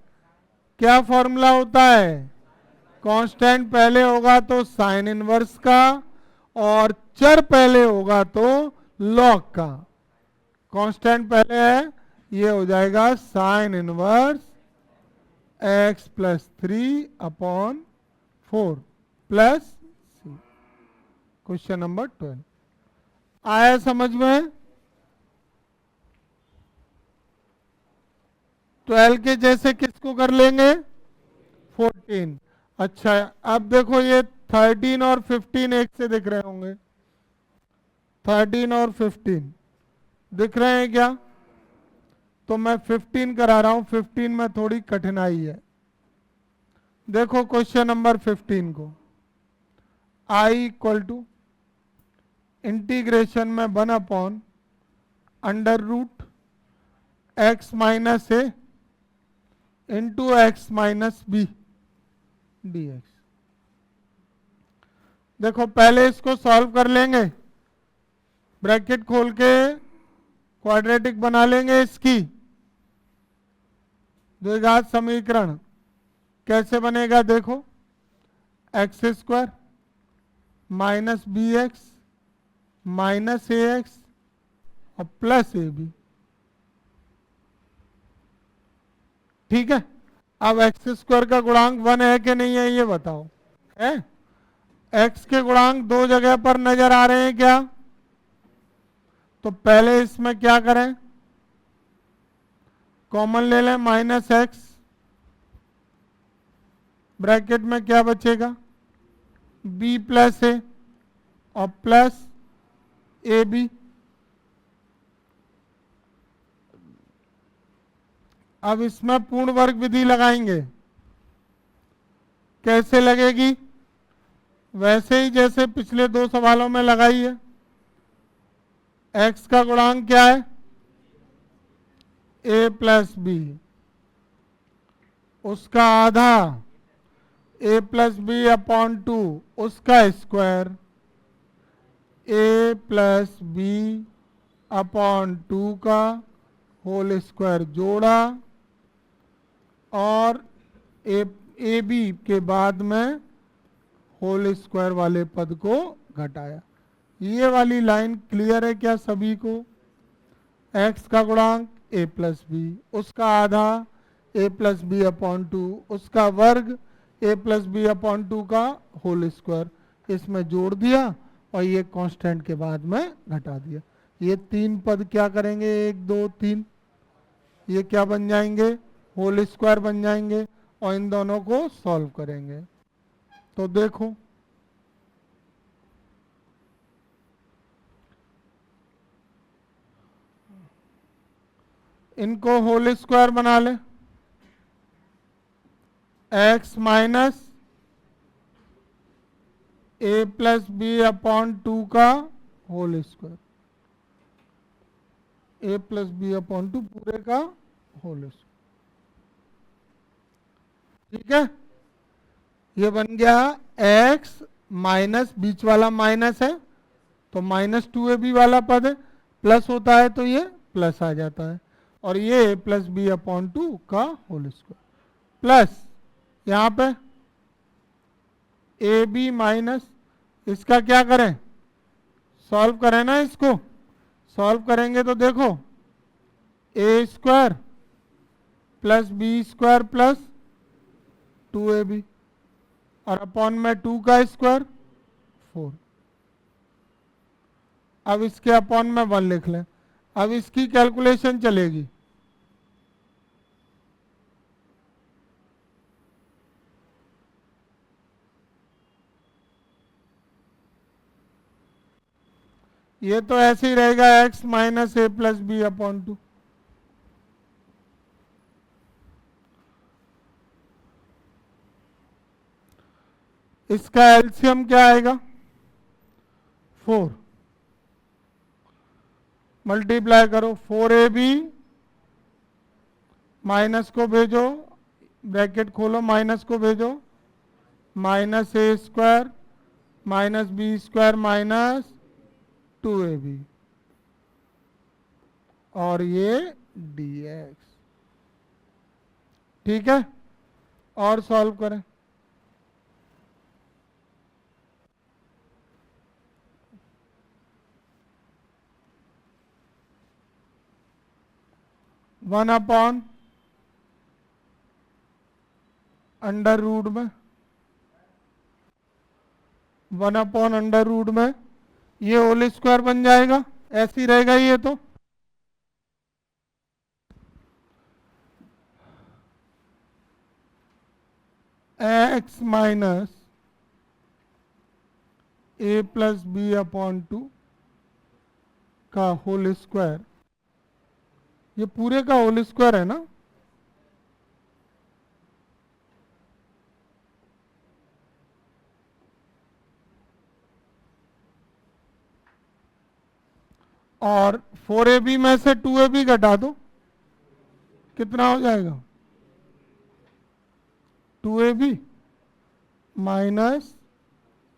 क्या फॉर्मूला होता है? कांस्टेंट पहले होगा तो साइन इनवर्स का, और चर पहले होगा तो लॉग का। कांस्टेंट पहले है, ये हो जाएगा sine inverse x + 3/4 plus c। Question number 12 आया समझ में? 12 के जैसे किसको कर लेंगे? 14। अच्छा, अब देखो ये 13 और 15 एक से दिख रहे होंगे। 13 और 15 दिख रहे हैं क्या? तो मैं 15 करा रहा हूं। 15 में थोड़ी कठिनाई है। देखो क्वेश्चन नंबर 15 को, i = इंटीग्रेशन में 1/√x - a into x - b dx। देखो पहले इसको सॉल्व कर लेंगे, ब्रैकेट खोल के क्वाड्रेटिक बना लेंगे इसकी द्विघात समीकरण। कैसे बनेगा देखो, x² - bx - ax और प्लस ab। ठीक है, अब x² का गुणांक 1 है कि नहीं है ये बताओ। है? x के गुणांक दो जगह पर नजर आ रहे हैं क्या? तो पहले इसमें क्या करें, कॉमन ले लें, -x, ब्रैकेट में क्या बचेगा? b + a और प्लस ab। अब इसमें पूर्ण वर्ग विधि लगाएंगे। कैसे लगेगी? वैसे ही जैसे पिछले दो सवालों में लगाई है। x का गुणांक क्या है? a + b, उसका आधा a + b/2, उसका स्क्वायर a + b/2 का होल स्क्वायर जोड़ा और ए बी के बाद में होल स्क्वायर वाले पद को घटाया। ये वाली लाइन क्लियर है क्या सभी को? x का गुणांक a + b, उसका आधा a + b/2, उसका वर्ग a + b/2 का होल स्क्वायर, इसमें जोड़ दिया और ये कांस्टेंट के बाद में घटा दिया। ये तीन पद क्या करेंगे? 1 2 3, ये क्या बन जाएंगे? होल स्क्वायर बन जाएंगे और इन दोनों को सॉल्व करेंगे। तो देखो इनको होल स्क्वायर बना ले, x - a + b/2 का whole square A plus b upon to पूरे का होल स्क्वायर। ठीक है, ये बन गया एक्स माइनस, बीच वाला माइनस है तो माइनस 2ab वाला पद है, प्लस होता है तो ये प्लस आ जाता है, और ये ए प्लस बी अपॉन टू का होल स्क्वायर प्लस यहाँ पे ए बी माइनस, इसका क्या करें, सॉल्व करें ना, इसको सॉल्व करेंगे तो देखो a square plus b square plus 2ab और अपॉन में 2 का स्क्वायर 4। अब इसके अपॉन में 1 लिख लें। अब इसकी कैलकुलेशन चलेगी, ये तो ऐसे ही रहेगा x minus a plus b upon to. इसका एलसीएम क्या आएगा 4, मल्टीप्लाई करो 4ab माइनस को भेजो, ब्रैकेट खोलो, माइनस को भेजो, minus a square minus b square minus 2ab और ये dx। ठीक है, और सॉल्व करें। वन अपॉन अंडर रूट में, 1 अपॉन अंडर रूट में, ये होल स्क्वायर बन जाएगा, ऐसे ही रहेगा ये तो। X minus a plus b upon two का होल स्क्वायर, ये पूरे का होल स्क्वायर है ना, और 4ab में से 2ab घटा दो, कितना हो जाएगा 2ab minus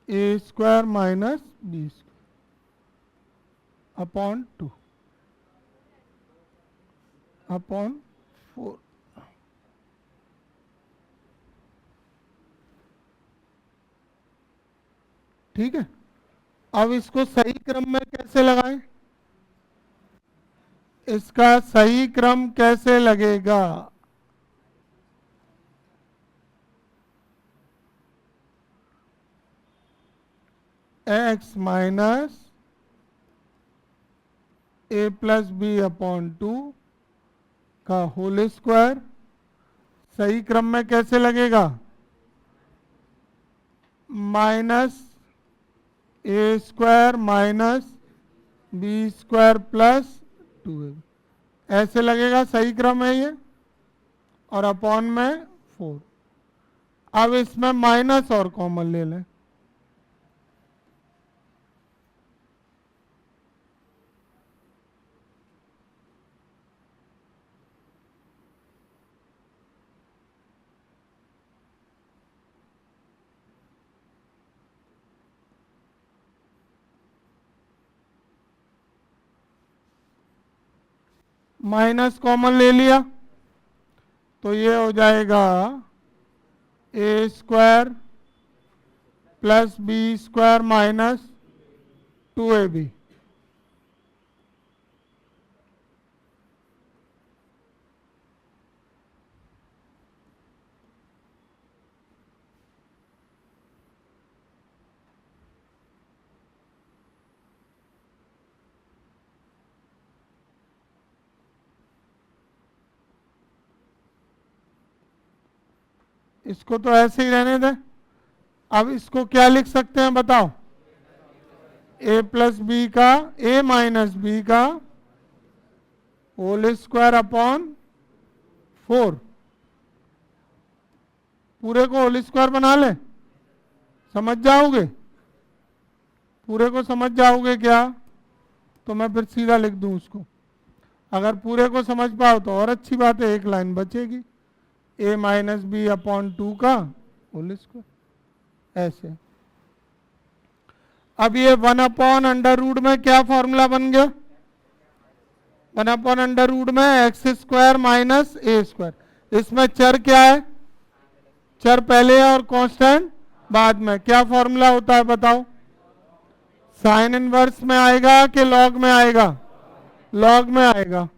a square minus b square upon 2 upon 4। ठीक है, अब इसको सही क्रम में कैसे लगाएं, इसका सही क्रम कैसे लगेगा, x minus a plus b upon two का होल स्क्वायर सही क्रम में कैसे लगेगा, minus a square minus b square plus 2ab, ऐसे लगेगा, सही क्रम है ये, और अपॉन में 4। अब इसमें माइनस और कॉमन ले लें, माइनस कॉमन ले लिया तो ये हो जाएगा a square plus b square minus 2ab। इसको तो ऐसे ही रहने दें। अब इसको क्या लिख सकते हैं बताओ, ए प्लस बी का, ए माइनस बी का होल स्क्वायर अपॉन 4, पूरे को होल स्क्वायर बना ले, समझ जाओगे, पूरे को समझ जाओगे क्या, तो मैं फिर सीधा लिख दूं उसको, अगर पूरे को समझ पाओ तो और अच्छी बात है, एक लाइन बचेगी, a माइनस बी अपॉन 2 का होल स्क्वायर ऐसे। अब ये 1 अपॉन अंडर रूट में क्या फॉर्मूला बन गया, 1 अपॉन अंडर रूट में x square minus a square. इसमें चर क्या है, चर पहले है और कांस्टेंट बाद में। क्या फॉर्मूला होता है बताओ, साइन इनवर्स में आएगा कि लॉग में आएगा, लॉग में आएगा।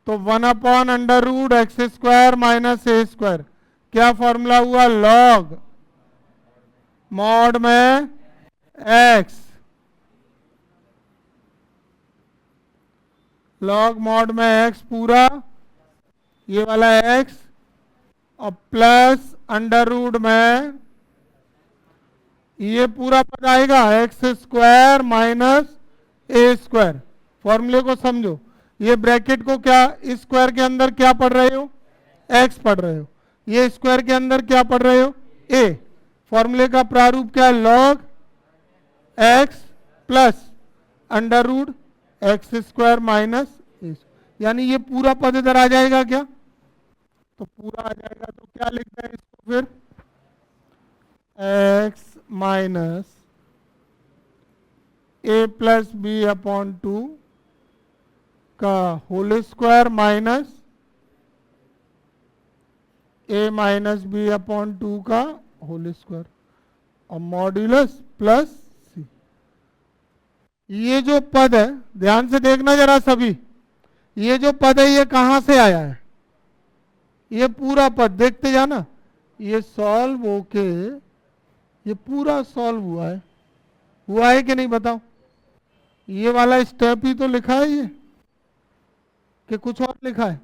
तो 1 upon under root x square minus a square क्या फॉर्मूला हुआ, लॉग मॉड में एक्स, लॉग मॉड में एक्स पूरा ये वाला एक्स और प्लस अंडर रूट में ये पूरा पद आएगा x square minus a square. फॉर्मूले को समझो, ये ब्रैकेट को क्या स्क्वायर के अंदर क्या पढ़ रहे हो, एक्स पढ़ रहे हो, ये स्क्वायर के अंदर क्या पढ़ रहे हो, ए। फॉर्मूले का प्रारूप क्या है, log x plus under root x square minus a, यानी ये पूरा पद इधर आ जाएगा क्या, तो पूरा आ जाएगा। तो क्या लिखते हैं इसको फिर, x minus a plus b upon 2 का होल स्क्वायर माइनस ए माइनस बी अपॉन 2 का होल स्क्वायर और मॉड्यूलस प्लस सी। ये जो पद है ध्यान से देखना जरा सभी, ये जो पद है ये कहां से आया है, ये पूरा पद देखते जाना, ये सॉल्व होके ये पूरा सॉल्व हुआ है कि नहीं बताओ, ये वाला स्टेप ही तो लिखा है ये, कि कुछ और लिखा है।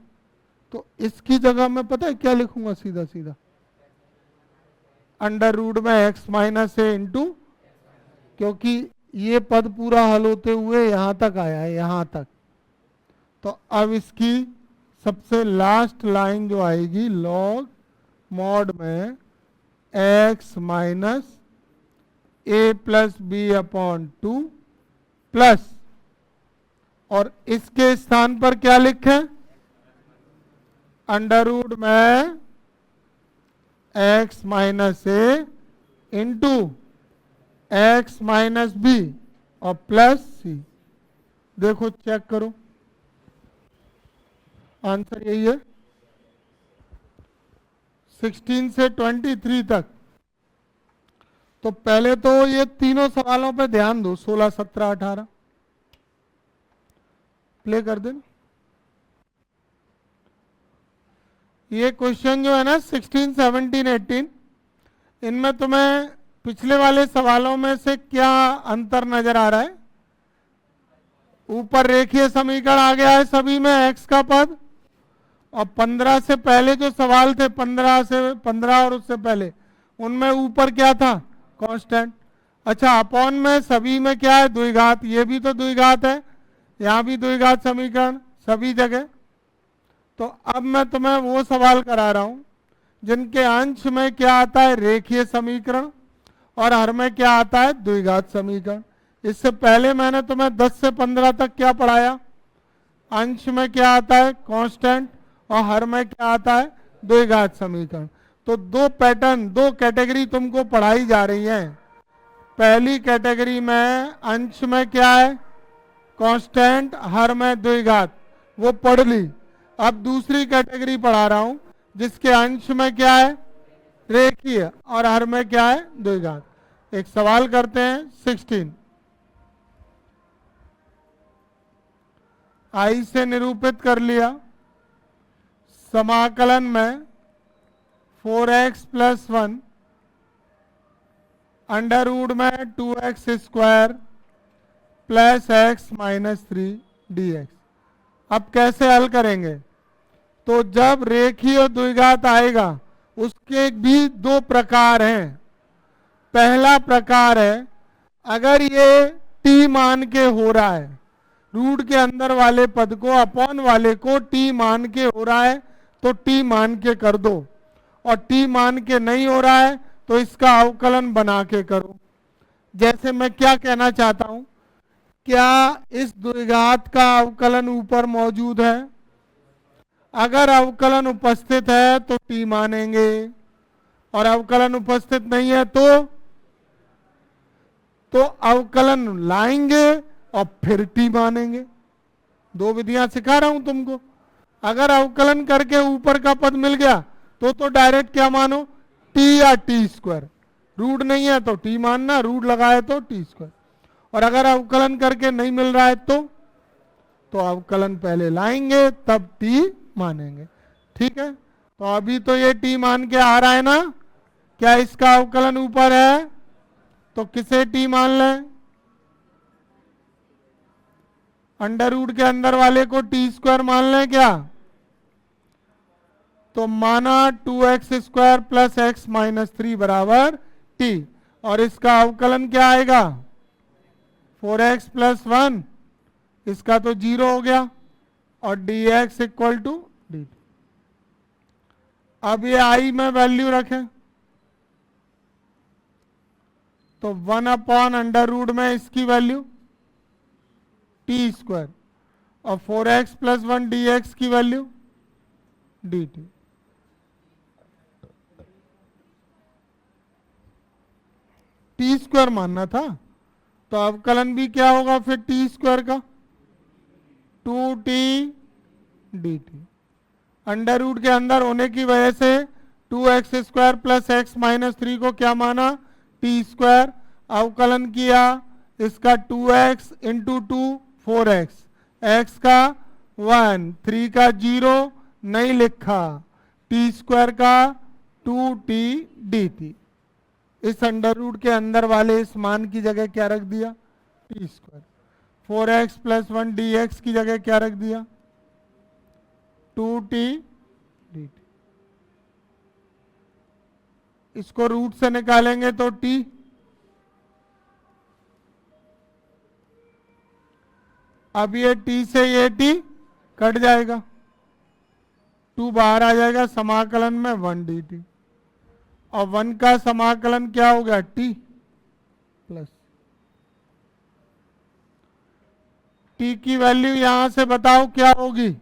तो इसकी जगह मैं पता है क्या लिखूंगा, सीधा सीधा अंडर रूट में एक्स माइनस ए इंटू, क्योंकि ये पद पूरा हल होते हुए यहां तक आया है, यहां तक। तो अब इसकी सबसे लास्ट लाइन जो आएगी, लॉग मॉड में x minus a plus b upon 2 plus, और इसके स्थान पर क्या लिखें, अंडर रूट में एक्स माइनस ए इंटू एक्स माइनस बी और प्लस सी। देखो चेक करो, आंसर यही है 16 से 23 तक। तो पहले तो ये तीनों सवालों पे ध्यान दो, 16, 17, 18 प्ले कर देना। ये क्वेश्चन जो है ना 16, 17, 18, इनमें तुम्हें पिछले वाले सवालों में से क्या अंतर नजर आ रहा है, ऊपर रेखीय समीकरण आ गया है सभी में एक्स का पद, और 15 से पहले जो सवाल थे 15 और उससे पहले उनमें ऊपर क्या था, कांस्टेंट। अच्छा अपॉन में सभी में क्या है, द्विघात, ये भी तो द्विघात है, यहाँ भी द्विघात समीकरण सभी जगह। तो अब मैं तुम्हें वो सवाल करा रहा हूं जिनके अंश में क्या आता है, रेखीय समीकरण, और हर में क्या आता है, द्विघात समीकरण। इससे पहले मैंने तुम्हें 10 से 15 तक क्या पढ़ाया, अंश में क्या आता है, कांस्टेंट, और हर में क्या आता है, द्विघात समीकरण। तो दो पैटर्न, दो कैटेगरी तुमको पढ़ाई जा रही है। पहली कैटेगरी में अंश में क्या है, कांस्टेंट, हर में द्विघात, वो पढ़ ली। अब दूसरी कैटेगरी पढ़ा रहा हूं जिसके अंश में क्या है, रेखीय, और हर में क्या है, द्विघात। एक सवाल करते हैं 16, आई से निरूपित कर लिया, समाकलन में 4x प्लस 1 अंडर रूट में 2x square plus x minus 3 dx। अब कैसे हल करेंगे, तो जब रेखीय और द्विघात आएगा उसके भी दो प्रकार हैं। पहला प्रकार है अगर ये t मान के हो रहा है, रूट के अंदर वाले पद को अपॉन वाले को t मान के हो रहा है तो t मान के कर दो, और t मान के नहीं हो रहा है तो इसका अवकलन बना के करो। जैसे मैं क्या कहना चाहता हूं क्या इस द्विघात का अवकलन ऊपर मौजूद है? अगर अवकलन उपस्थित है तो टी मानेंगे, और अवकलन उपस्थित नहीं है तो अवकलन लाएंगे और फिर टी मानेंगे। दो विधियां सिखा रहा हूं तुमको। अगर अवकलन करके ऊपर का पद मिल गया तो डायरेक्ट क्या मानो, टी या टी स्क्वायर। रूट नहीं है तो टी मानना, रूट लगाए तो टी स्क्वायर। और अगर अवकलन करके नहीं मिल रहा है तो अवकलन पहले लाएंगे तब टी मानेंगे। ठीक है, तो अभी तो ये टी मान के आ रहा है ना। क्या इसका अवकलन ऊपर है तो किसे टी मान लें? अंडर रूट के अंदर वाले को टी स्क्वायर मान लें क्या? तो माना 2x² प्लस एक्स माइनस 3 बराबर टी, और इसका अवकलन क्या आएगा? 4x प्लस 1, इसका तो 0 हो गया, और dx इक्वल टू dt। अब ये i में वैल्यू रखें तो 1/√, में इसकी वैल्यू टी स्क्वायर, और 4x प्लस 1 dx की वैल्यू dt। टी स्क्वायर मानना था, तो अवकलन भी क्या होगा फिर टी स्क्वायर का? 2t dt। अंडर रूट के अंदर होने की वजह से 2x² प्लस एक्स माइनस 3 को क्या माना? T square. अवकलन किया, इसका 2x इंटू 2 4x, x का 1, 3 का 0 नहीं लिखा, टी स्क्वायर का 2t dt। इस अंडर रूट के अंदर वाले इस मान की जगह क्या रख दिया? T square. 4x plus 1 dx की जगह क्या रख दिया? 2t dt। इसको रूट से निकालेंगे तो t, अब ये t से ये t कट जाएगा, 2 बाहर आ जाएगा, समाकलन में 1 dt, और 1 का समाकलन क्या हो गया? t plus. t की वैल्यू यहां से बताओ क्या होगी?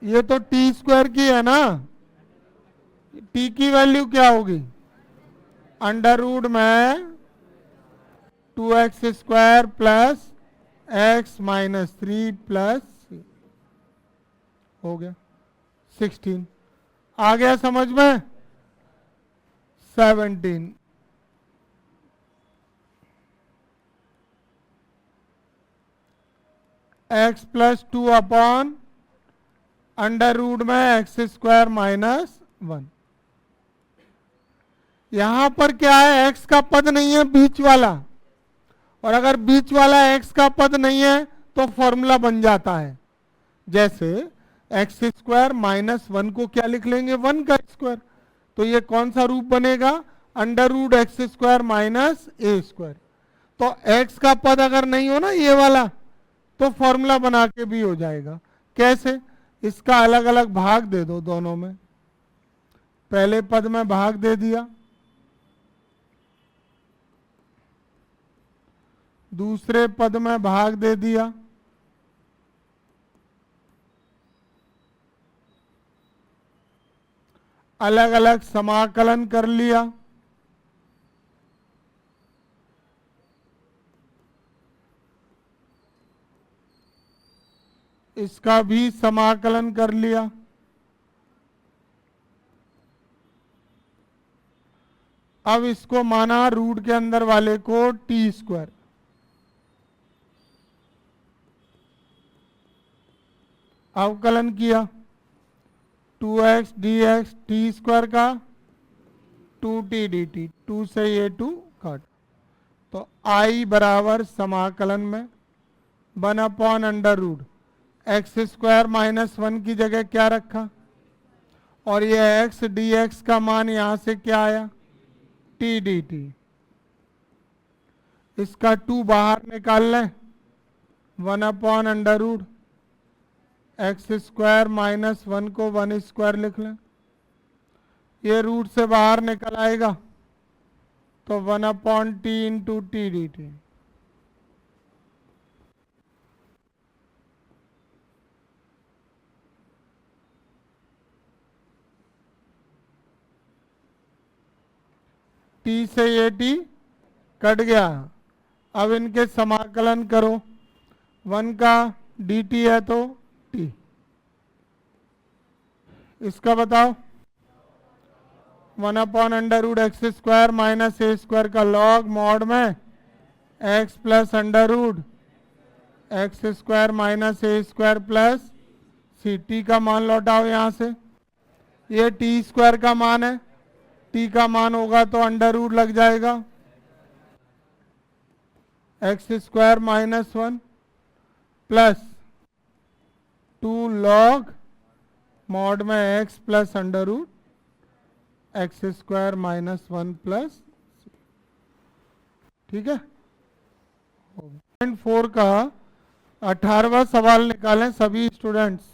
ये तो टी स्क्वायर की है ना, t की वैल्यू क्या होगी? अंडर रूट में 2x² plus x minus 3 plus हो गया 16। आ गया समझ में? 17। x प्लस 2/√, में x² माइनस 1। यहां पर क्या है? x का पद नहीं है बीच वाला, और अगर बीच वाला x का पद नहीं है तो फॉर्मूला बन जाता है। जैसे x² माइनस 1 को क्या लिख लेंगे? 1 का स्क्वायर। तो ये कौन सा रूप बनेगा? x² minus a²। तो x का पद अगर नहीं हो ना ये वाला, तो फॉर्मूला बना के भी हो जाएगा। कैसे? इसका अलग अलग भाग दे दो दोनों में। पहले पद में भाग दे दिया, दूसरे पद में भाग दे दिया, अलग अलग समाकलन कर लिया, इसका भी समाकलन कर लिया। अब इसको माना रूट के अंदर वाले को टी स्क्वायर। अवकलन किया, 2x dx टी स्क्वायर का 2t dt, 2 से ये 2 काट, तो i बराबर समाकलन में 1/√, x² माइनस 1 की जगह क्या रखा, और ये x dx का मान यहां से क्या आया? t dt। इसका 2 बाहर निकाल लें, 1/√, x² माइनस 1 को 1² लिख लें, ये रूट से बाहर निकल आएगा, तो 1/t into T dt। T से ये टी कट गया। अब इनके समाकलन करो, 1 का dt है तो t, इसका बताओ 1/√x² माइनस ए स्क्वायर का लॉग मॉड में x plus √x² minus a square plus C. T का मान लौटाओ यहाँ से, ये टी स्क्वायर का मान है, टी का मान होगा तो अंडर रूट लग जाएगा, x² minus 1 plus 2 log mod में x plus √x² minus 1 plus, ठीक है। 4 का 18वां सवाल निकालें सभी स्टूडेंट्स।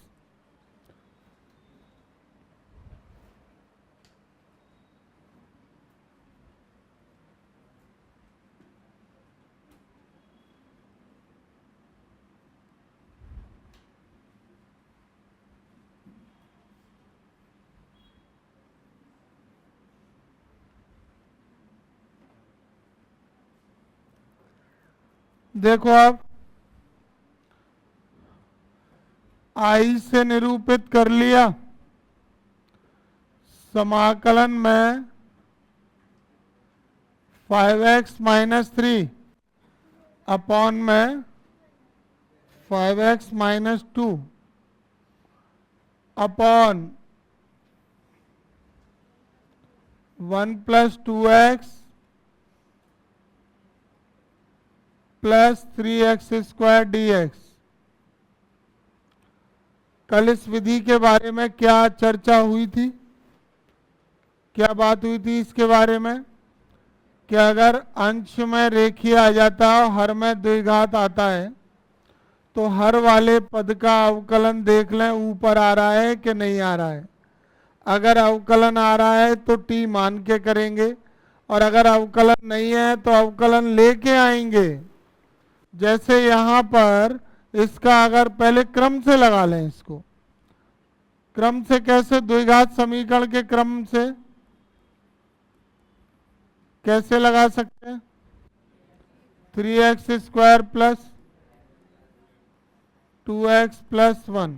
देखो अब आई से निरूपित कर लिया, समाकलन में 5x माइनस 3 अपॉन में 5x minus 2 upon 1 plus 2x plus 3x² dx। कल इस विधि के बारे में क्या चर्चा हुई थी, क्या बात हुई थी इसके बारे में कि अगर अंश में रेखीय आ जाता है और हर में द्विघात आता है तो हर वाले पद का अवकलन देख लें ऊपर आ रहा है कि नहीं आ रहा है। अगर अवकलन आ रहा है तो टी मान के करेंगे, और अगर अवकलन नहीं है तो अवकलन लेके आएंगे। जैसे यहाँ पर इसका अगर पहले क्रम से लगा लें, इसको क्रम से कैसे, द्विघात समीकरण के क्रम से कैसे लगा सकते हैं, 3x² प्लस 2x प्लस 1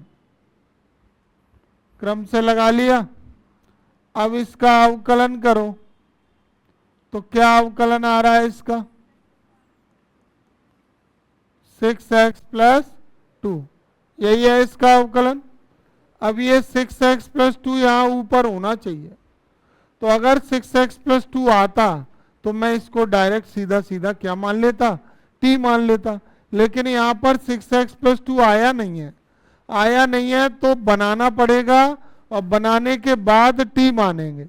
क्रम से लगा लिया। अब इसका अवकलन करो तो क्या अवकलन आ रहा है इसका, 6x प्लस 2, यही है इसका अवकलन। अब ये 6x प्लस 2 यहाँ ऊपर होना चाहिए, तो अगर 6x प्लस 2 आता तो मैं इसको डायरेक्ट सीधा सीधा क्या मान लेता, t मान लेता। लेकिन यहाँ पर 6x प्लस 2 आया नहीं है, आया नहीं है तो बनाना पड़ेगा, और बनाने के बाद t मानेंगे।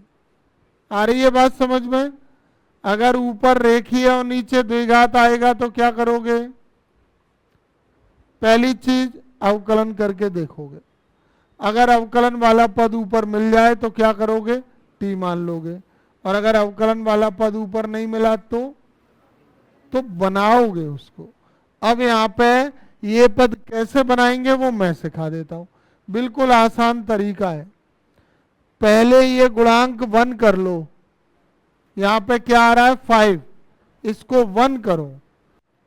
आ रही है बात समझ में। अगर ऊपर रेखीय और नीचे द्विघात आएगा तो क्या करोगे, पहली चीज अवकलन करके देखोगे। अगर अवकलन वाला पद ऊपर मिल जाए तो क्या करोगे, टी मान लोगे, और अगर अवकलन वाला पद ऊपर नहीं मिला तो बनाओगे उसको। अब यहाँ पे ये पद कैसे बनाएंगे वो मैं सिखा देता हूँ, बिल्कुल आसान तरीका है। पहले ये गुणांक 1 कर लो, यहाँ पे क्या आ रहा है 5, इसको 1 करो,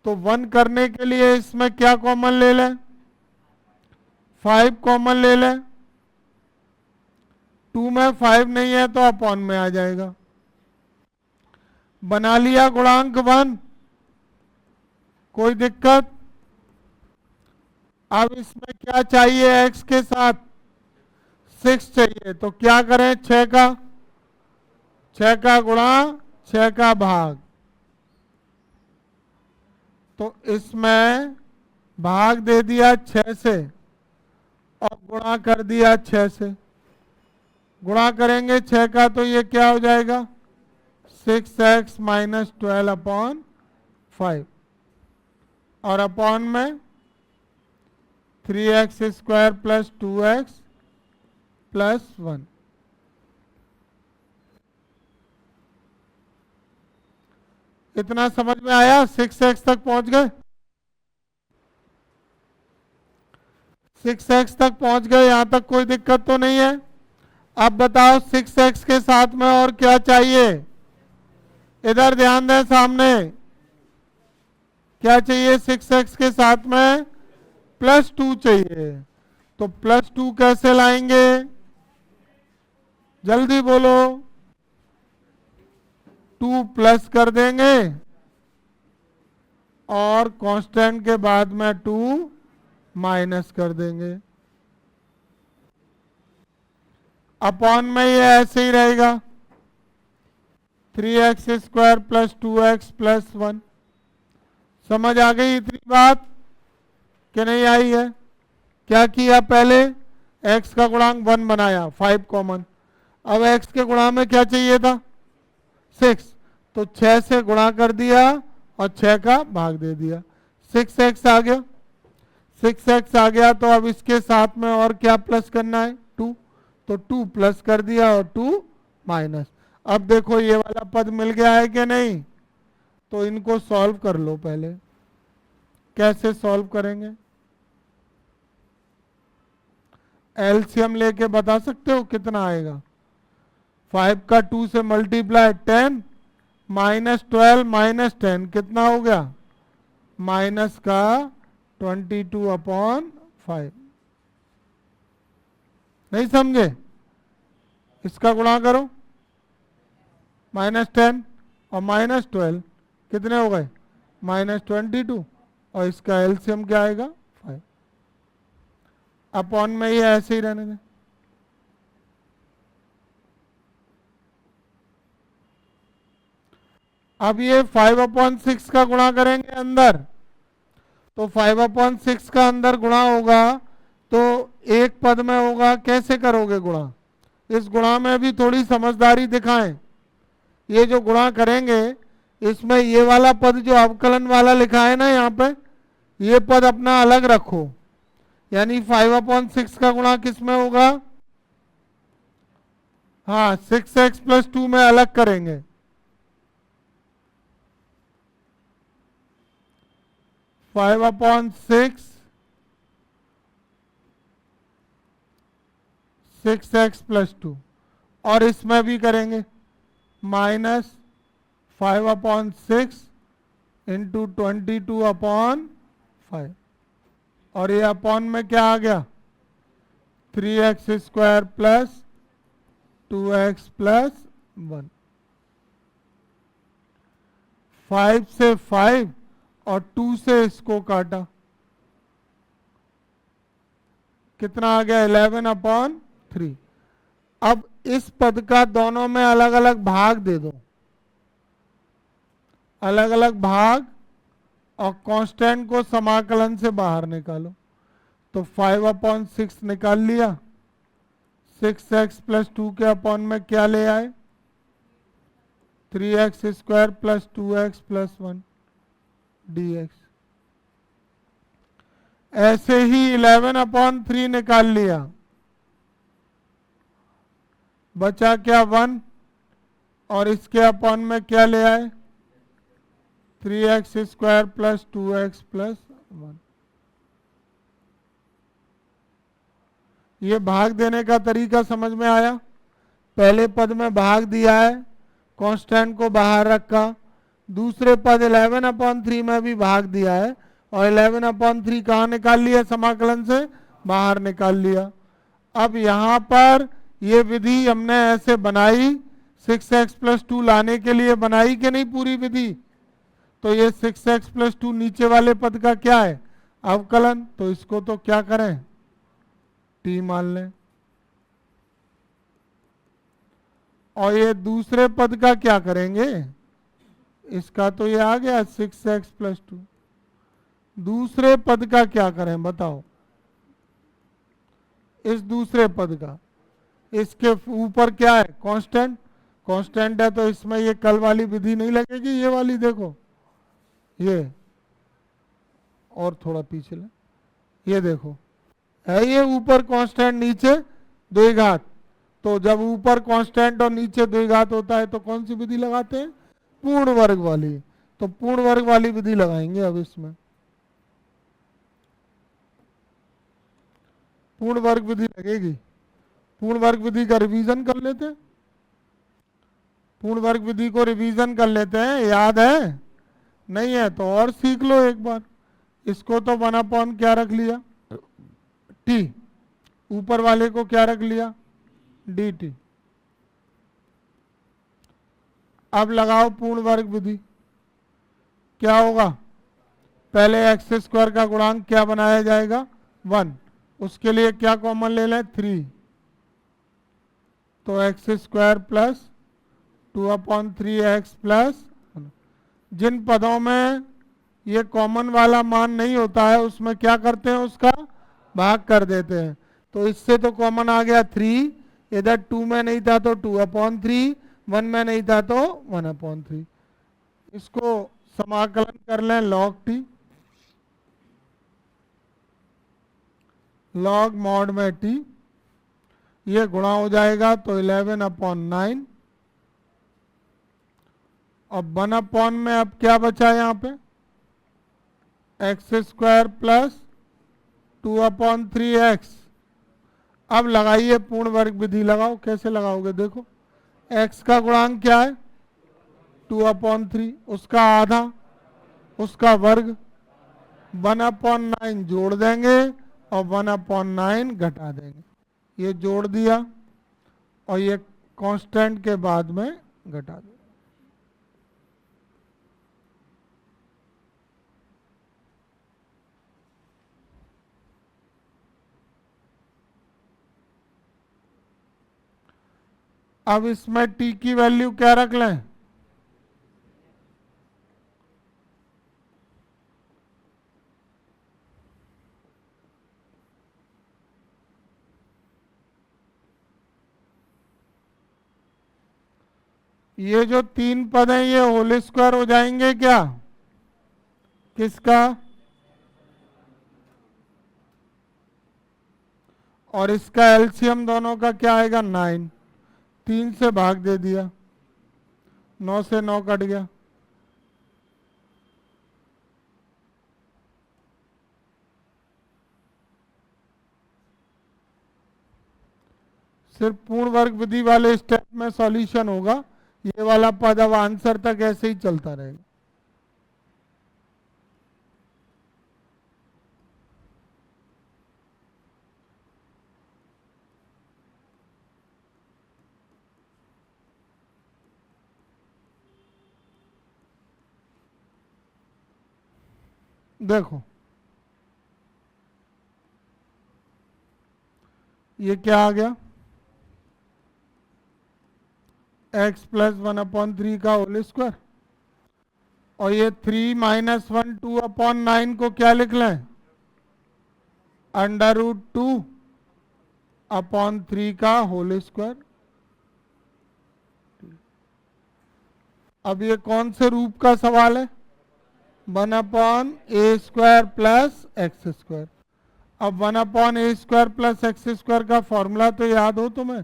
तो 1 करने के लिए इसमें क्या कॉमन ले लें, 5 कॉमन ले लें। 2 में 5 नहीं है तो अपॉन में आ जाएगा। बना लिया गुणांक 1, कोई दिक्कत। अब इसमें क्या चाहिए, x के साथ 6 चाहिए, तो क्या करें, 6 का गुणा 6 का भाग, तो इसमें भाग दे दिया 6 से और गुणा कर दिया 6 से। गुणा करेंगे 6 का तो ये क्या हो जाएगा, 6x माइनस 12 अपॉन 5, और अपॉन में 3x² प्लस 2x प्लस 1। इतना समझ में आया, 6x तक पहुंच गए, 6x तक पहुंच गए, यहां तक कोई दिक्कत तो नहीं है। अब बताओ 6x के साथ में और क्या चाहिए, इधर ध्यान दें, सामने क्या चाहिए, 6x के साथ में +2 चाहिए। तो +2 कैसे लाएंगे, जल्दी बोलो। 2 प्लस कर देंगे और कांस्टेंट के बाद में 2 माइनस कर देंगे। अपॉन में ये ऐसे ही रहेगा, 3x² + 2x + 1। समझ आ गई इतनी बात कि नहीं आई है? क्या किया, पहले x का गुणांक 1 बनाया, 5 कॉमन। अब x के गुणा में क्या चाहिए था, 6, तो 6 से गुणा कर दिया और 6 का भाग दे दिया, 6x आ गया। 6x आ गया तो अब इसके साथ में और क्या प्लस करना है, 2, तो 2 प्लस कर दिया और 2 माइनस। अब देखो ये वाला पद मिल गया है कि नहीं, तो इनको सॉल्व कर लो पहले। कैसे सॉल्व करेंगे, एलसीएम लेके बता सकते हो कितना आएगा। 5 का 2 से मल्टीप्लाई 10 -12 - 10 कितना हो गया, माइनस का 22/5। नहीं समझे, इसका गुणा करो, -10 और -12 कितने हो गए, -22, और इसका एलसीएम क्या आएगा, 5। अपॉन में ये ऐसे ही रहने दें। अब ये 5/6 का गुणा करेंगे अंदर, तो 5/6 का अंदर गुणा होगा तो एक पद में होगा, कैसे करोगे गुणा, इस गुणा में भी थोड़ी समझदारी दिखाएं। ये जो गुणा करेंगे इसमें ये वाला पद जो अवकलन वाला लिखा है ना यहाँ पे, ये पद अपना अलग रखो, यानी 5/6 का गुणा किस में होगा, हाँ 6x + 2 में अलग करेंगे। 5/6 6x + 2, और इसमें भी करेंगे -5/6 × 22/5, और ये अपॉन में क्या आ गया, 3x² + 2x + 1। 5 से 5 और 2 से इसको काटा, कितना आ गया, 11/3। अब इस पद का दोनों में अलग अलग भाग दे दो, अलग अलग भाग, और कांस्टेंट को समाकलन से बाहर निकालो। तो 5/6 निकाल लिया, 6x + 2 के अपॉन में क्या ले आए, 3x² + 2x + 1 dx। ऐसे ही 11/3 निकाल लिया, बचा क्या, 1, और इसके अपॉन में क्या ले आए, 3x² + 2x + 1। ये भाग देने का तरीका समझ में आया। पहले पद में भाग दिया है, कांस्टेंट को बाहर रखा, दूसरे पद 11/3 में भी भाग दिया है, और 11/3 कहाँ निकाल लिया, समाकलन से बाहर निकाल लिया। अब यहाँ पर ये विधि हमने ऐसे बनाई, 6x + 2 लाने के लिए बनाई कि नहीं पूरी विधि, तो ये 6x + 2 नीचे वाले पद का क्या है, अवकलन, तो इसको तो क्या करें, t मान लें। और ये दूसरे पद का क्या करेंगे, इसका तो ये आ गया 6x + 2, दूसरे पद का क्या करें बताओ, इस दूसरे पद का, इसके ऊपर क्या है, कांस्टेंट, कांस्टेंट है तो इसमें ये कल वाली विधि नहीं लगेगी, ये वाली देखो, ये और थोड़ा पीछे ले, ये देखो है, ये ऊपर कांस्टेंट नीचे द्विघात, तो जब ऊपर कांस्टेंट और नीचे द्विघात होता है तो कौन सी विधि लगाते हैं, पूर्ण वर्ग वाली, तो पूर्ण वर्ग वाली विधि लगाएंगे। अब इसमें पूर्ण वर्ग विधि लगेगी, पूर्ण वर्ग विधि का रिवीजन कर लेते हैं। पूर्ण वर्ग विधि को रिवीजन कर लेते हैं, याद है? नहीं है तो और सीख लो एक बार। इसको तो 1/, क्या रख लिया? टी। ऊपर वाले को क्या रख लिया? D T. अब लगाओ पूर्ण वर्ग विधि। क्या होगा? पहले एक्स स्क्वायर का गुणांक क्या बनाया जाएगा? 1। उसके लिए क्या कॉमन ले लें? 3। तो एक्स स्क्वायर प्लस 2/3 प्लस, जिन पदों में ये कॉमन वाला मान नहीं होता है उसमें क्या करते हैं? उसका भाग कर देते हैं। तो इससे तो कॉमन आ गया 3, इधर 2 में नहीं था तो 2/3, 1 में नहीं था तो 1/3। इसको समाकलन कर लें log t, log मॉड में t, ये गुणा हो जाएगा तो 11/9। अब 1/, में अब क्या बचा यहाँ पे? X square plus 2/3x। अब लगाइए पूर्ण वर्ग विधि। लगाओ, कैसे लगाओगे देखो। x का गुणांक क्या है? 2/3, उसका आधा, उसका वर्ग 1/9 जोड़ देंगे और 1/9 घटा देंगे। ये जोड़ दिया और ये कांस्टेंट के बाद में घटा दिया। अब इसमें t की वैल्यू क्या रख लें? ये जो 3 पद हैं ये होल स्क्वायर हो जाएंगे क्या? किसका? और इसका एलसीएम दोनों का क्या आएगा? 9। 3 से भाग दे दिया, 9 से 9 कट गया। सिर्फ पूर्ण वर्ग विधि वाले स्टेप में सॉल्यूशन होगा। ये वाला पद अब आंसर तक ऐसे ही चलता रहेगा। देखो ये क्या आ गया? x प्लस 1/3 का होल स्क्वायर। और ये 3 - 1 2/9 को क्या लिख लें? √2/3 का होल स्क्वायर। अब ये कौन से रूप का सवाल है? 1/a² plus x²। अब 1/a² प्लस x² का फॉर्मूला तो याद हो तुम्हें?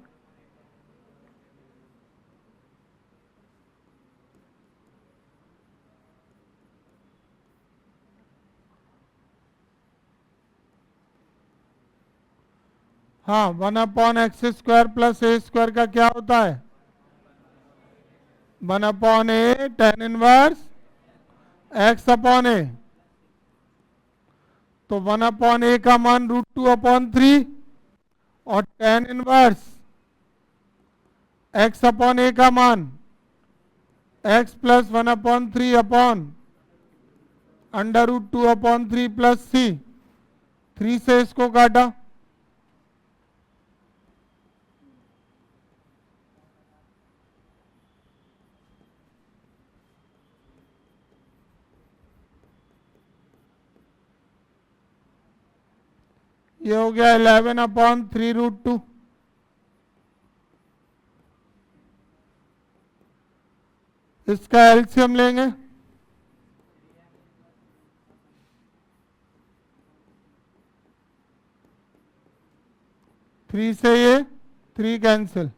हाँ, 1/x² प्लस a² का क्या होता है? 1/a tan inverse x/a। तो 1/a का मान √2/3 और tan इनवर्स x/a का मान x प्लस 1/3/√2/3 प्लस c। 3 से इसको काटा, ये हो गया 11/3√2। इसका एलसीएम लेंगे, थ्री से ये 3 कैंसिल,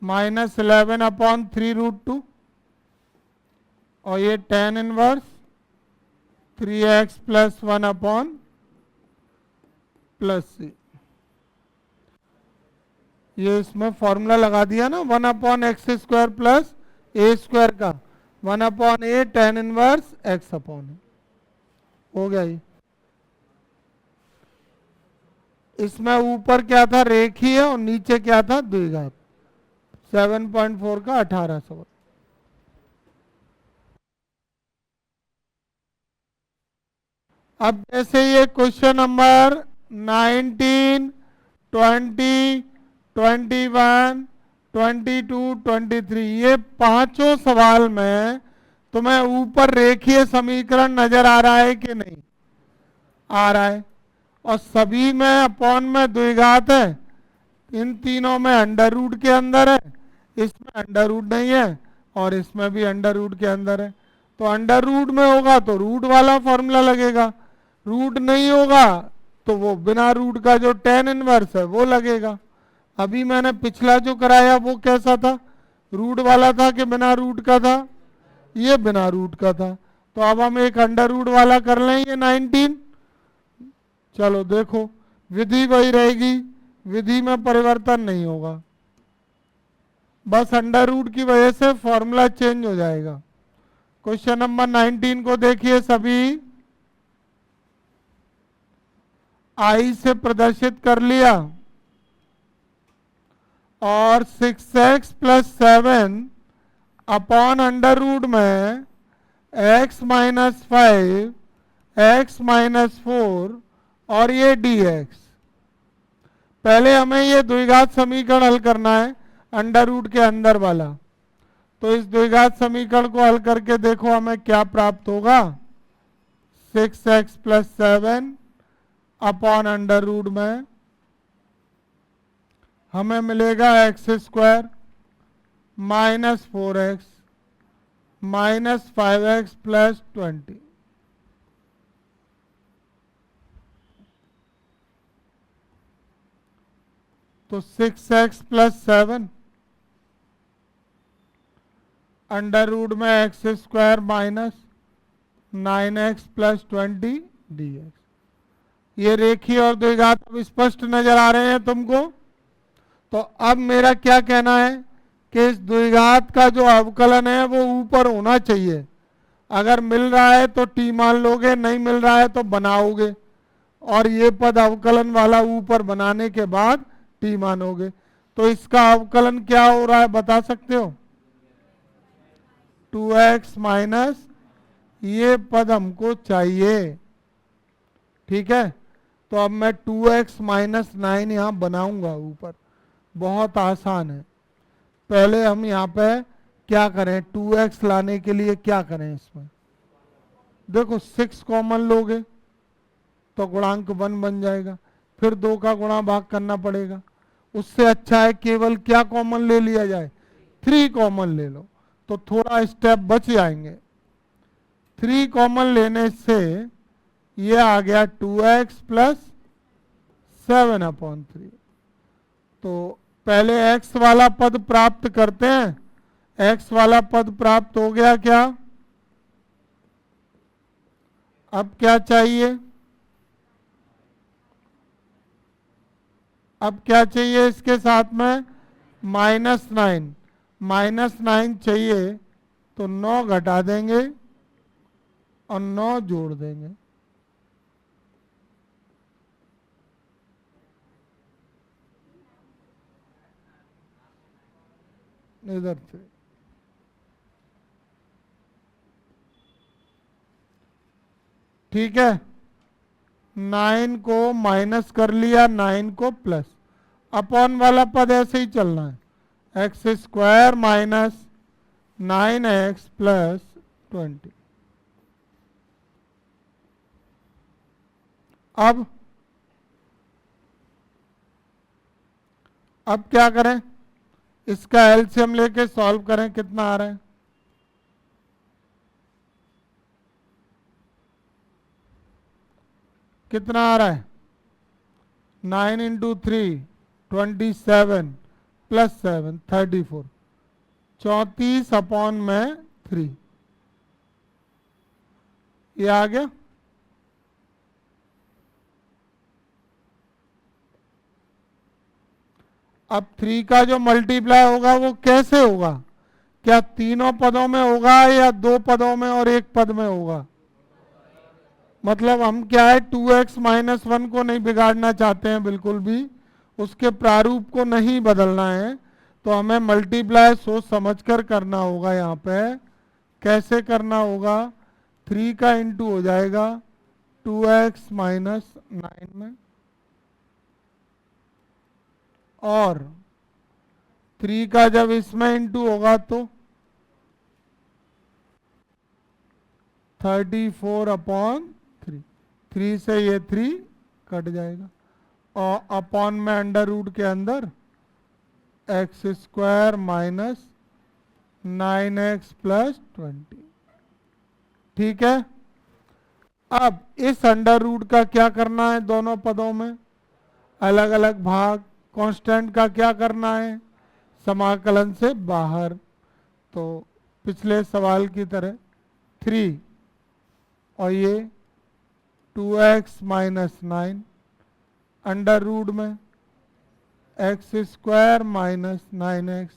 -11/3√2 और ये tan inverse 3x plus 1 upon plus c. ये इसमें फॉर्मूला लगा दिया ना, 1 upon x square plus a square का 1 upon a tan inverse x upon a, हो गया ये। इसमें ऊपर क्या था, रेखीय, और नीचे क्या था, द्विघात। 7.4 का 1800। अब जैसे ये क्वेश्चन नंबर 19, 20, 21, 22, 23, ये पांचों सवाल में तुम्हें ऊपर रेखीय समीकरण नजर आ रहा है कि नहीं आ रहा है, और सभी में अपॉन में द्विघात है, इन तीनों में अंडर रूट के अंदर है, इसमें अंडर रूट नहीं है, और इसमें भी अंडर रूट के अंदर है। तो अंडर रूट में होगा तो रूट वाला फॉर्मूला लगेगा, रूट नहीं होगा तो वो बिना रूट का जो tan इनवर्स है वो लगेगा। अभी मैंने पिछला जो कराया वो कैसा था, रूट वाला था कि बिना रूट का था, ये बिना रूट का था। तो अब हम एक अंडर रूट वाला कर लें, ये 19। चलो देखो, विधि वही रहेगी, विधि में परिवर्तन नहीं होगा, बस अंडर रूट की वजह से फॉर्मूला चेंज हो जाएगा। क्वेश्चन नंबर 19 को देखिए सभी, आई से प्रदर्शित कर लिया, और 6x plus 7 upon under root में x माइनस 5, x माइनस 4, और ये dx। पहले हमें ये द्विघात समीकरण हल करना है, अंडर रूट के अंदर वाला। तो इस द्विघात समीकरण को हल करके देखो हमें क्या प्राप्त होगा। 6x plus 7 upon under root में हमें मिलेगा x square minus 4x minus 5x plus 20। तो 6x प्लस 7 अंडर रूट में x square minus 9x plus 20 dx। ये रेखीय और द्विघात अब स्पष्ट नजर आ रहे हैं तुमको। तो अब मेरा क्या कहना है कि इस द्विघात का जो अवकलन है वो ऊपर होना चाहिए। अगर मिल रहा है तो टी मान लोगे, नहीं मिल रहा है तो बनाओगे, और ये पद अवकलन वाला ऊपर बनाने के बाद टी मानोगे। तो इसका अवकलन क्या हो रहा है बता सकते हो, 2x माइनस, ये पद हमको चाहिए, ठीक है। तो अब मैं 2x माइनस 9 यहाँ बनाऊंगा ऊपर, बहुत आसान है। पहले हम यहाँ पे क्या करें, 2x लाने के लिए क्या करें, इसमें देखो 6 कॉमन लोगे तो गुणांक 1 बन जाएगा, फिर 2 का गुणा भाग करना पड़ेगा। उससे अच्छा है केवल क्या कॉमन ले लिया जाए, 3 कॉमन ले लो, तो थोड़ा स्टेप बच जाएंगे। 3 कॉमन लेने से ये आ गया 2x प्लस 7 अपॉन 3। तो पहले x वाला पद प्राप्त करते हैं। x वाला पद प्राप्त हो गया क्या, अब क्या चाहिए, अब क्या चाहिए इसके साथ में -9, -9 चाहिए, तो 9 घटा देंगे और 9 जोड़ देंगे। इधर से ठीक है, 9 को माइनस कर लिया, 9 को प्लस, अपॉन वाला पद ऐसे ही चलना है, x square minus 9x plus 20। अब क्या करें, इसका एलसीएम लेके सॉल्व करें, कितना आ रहा है, कितना आ रहा है, 9 इंटू 3 27 प्लस 7 34, 34 अपॉन में 3, ये आ गया। अब 3 का जो मल्टीप्लाई होगा वो कैसे होगा? क्या तीनों पदों में होगा या दो पदों में और एक पद में होगा? मतलब हम क्या है 2x माइनस 1 को नहीं बिगाड़ना चाहते हैं बिल्कुल भी, उसके प्रारूप को नहीं बदलना है, तो हमें मल्टीप्लाई सोच समझकर करना होगा। यहाँ पे कैसे करना होगा? 3 का इंटू हो जाएगा 2x माइनस 9 में, और 3 का जब इसमें इंटू होगा तो 34 अपॉन 3, 3 से ये 3 कट जाएगा, और अपॉन में अंडर रूट के अंदर x square minus 9x plus 20। ठीक है, अब इस अंडर रूट का क्या करना है? दोनों पदों में अलग अलग भाग। कांस्टेंट का क्या करना है? समाकलन से बाहर। तो पिछले सवाल की तरह 3 और ये 2x माइनस 9 अंडर रूट में x square minus 9x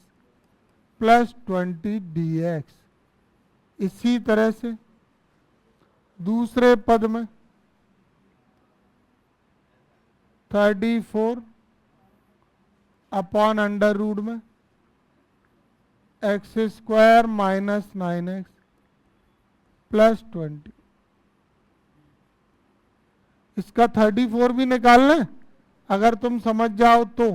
plus 20 dx। इसी तरह से दूसरे पद में 34 अपॉन अंडर रूट में x square minus 9x plus 20। इसका 34 भी निकाल लें अगर तुम समझ जाओ तो।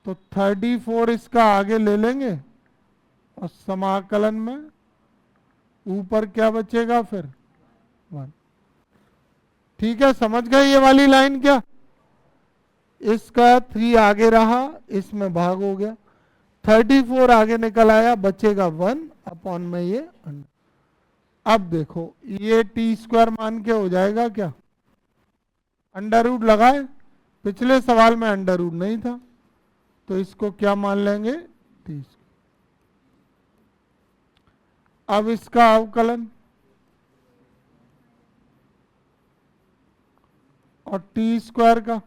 तो 34 इसका आगे ले लेंगे और समाकलन में ऊपर क्या बचेगा फिर? 1। ठीक है, समझ गए ये वाली लाइन? क्या इसका 3 आगे रहा, इसमें भाग हो गया, 34 आगे निकल आया, बचेगा 1 अपॉन में ये अंडर। अब देखो ये टी स्क्वायर मान के हो जाएगा क्या? अंडर रूट लगाए, पिछले सवाल में अंडर रूट नहीं था, तो इसको क्या मान लेंगे? टी। अब इसका अवकलन और टी स्क्वायर का,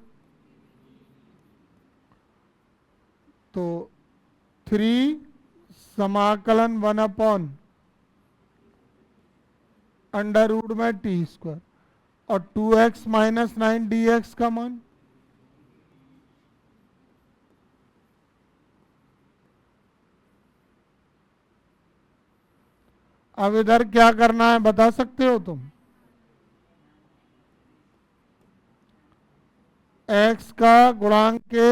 तो 3 समाकलन 1 अपॉन अंडर रूट में टी स्क्वायर और 2x माइनस 9 dx का मान। अब इधर क्या करना है बता सकते हो तुम? x का गुणांक के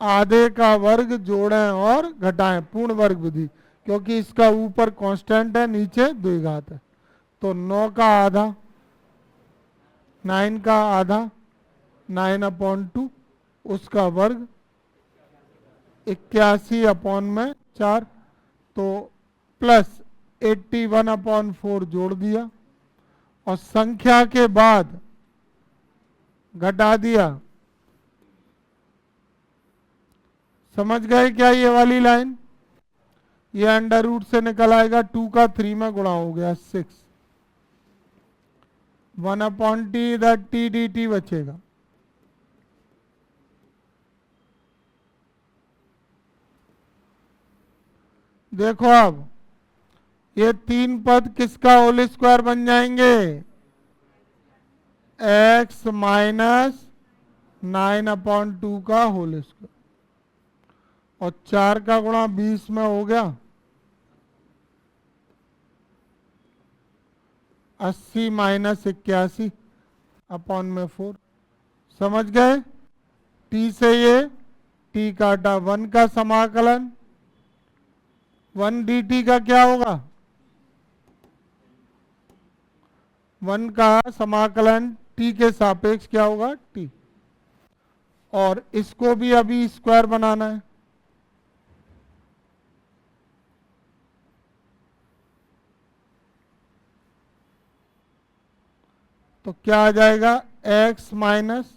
आधे का वर्ग जोड़ें और घटाएं, पूर्ण वर्ग विधि, क्योंकि इसका ऊपर कांस्टेंट है नीचे द्विघात है। तो 9 का आधा, 9 का आधा 9 अपॉन 2, उसका वर्ग 81 अपॉन में 4, तो प्लस 81 अपॉन 4 जोड़ दिया और संख्या के बाद घटा दिया। समझ गए क्या ये वाली लाइन? ये अंडर रूट से निकल आएगा, 2 का 3 में गुणा हो गया 6, 1 अपॉन टी, इधर टी डी टी बचेगा। देखो अब ये 3 पद किसका होल स्क्वायर बन जाएंगे? x माइनस 9 अपॉन 2 का होल स्क्वायर, और 4 का गुणा 20 में हो गया 80 माइनस 81 अपॉन में 4। समझ गए? t से ये t काटा, 1 का समाकलन 1 dt का क्या होगा? 1 का समाकलन t के सापेक्ष क्या होगा? t। और इसको भी अभी स्क्वायर बनाना है, तो क्या आ जाएगा? x माइनस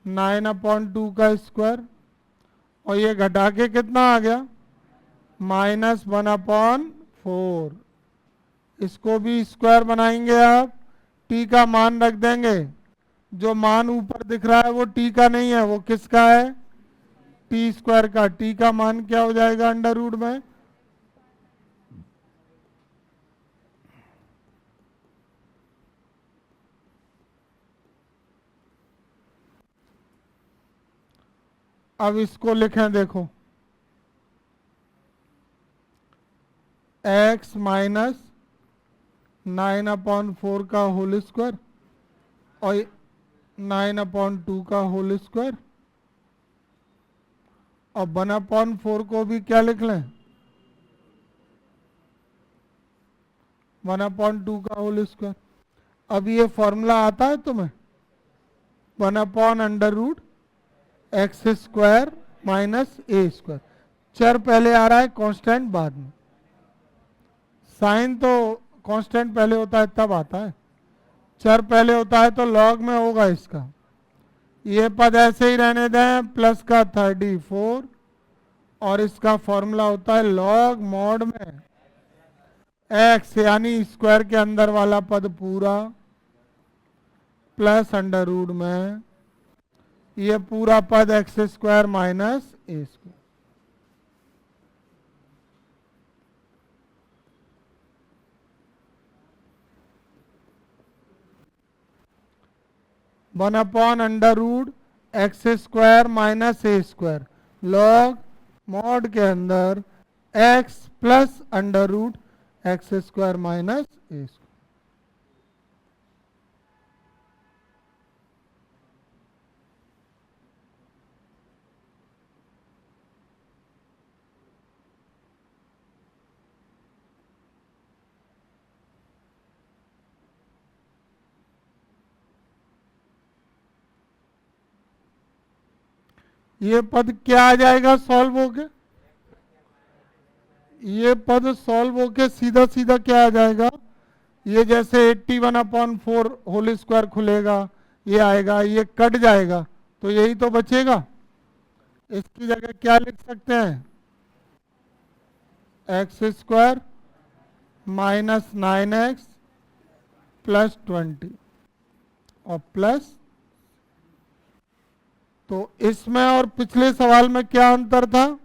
9 अपॉन 2 का स्क्वायर, और ये घटा के कितना आ गया? Minus 1 upon 4। इसको भी स्क्वायर बनाएंगे आप, टी का मान रख देंगे। जो मान ऊपर दिख रहा है वो टी का नहीं है, वो किसका है? टी स्क्वायर का। टी का मान क्या हो जाएगा अंडर रूट में? अब इसको लिखें, देखो, x माइनस 9/4 का होल स्क्वायर और 9/2 का होल स्क्वायर, और 1/4 को भी क्या लिख लें? 1/2 का होल स्क्वायर। अब ये फॉर्मूला आता है तुम्हें? 1/√x² minus a square. चर पहले आ रहा है, कांस्टेंट बाद में। साइन तो कांस्टेंट पहले होता है तब आता है, चर पहले होता है तो लॉग में होगा इसका। ये पद ऐसे ही रहने दें, प्लस का 34, और इसका फॉर्मूला होता है लॉग मॉड में x, यानी स्क्वायर के अंदर वाला पद पूरा प्लस अंडर रूट में ये पूरा पद x² minus a square. 1/√x² minus a square log mod के अंदर x plus under root x² minus a square. ये पद क्या आ जाएगा सॉल्व होके? ये पद सॉल्व होके सीधा सीधा क्या आ जाएगा? ये जैसे 81/4 होल स्क्वायर खुलेगा, ये आएगा, ये कट जाएगा, तो यही तो बचेगा। इसकी जगह क्या लिख सकते हैं? x² माइनस 9x प्लस 20 और प्लस। तो इसमें और पिछले सवाल में क्या अंतर था?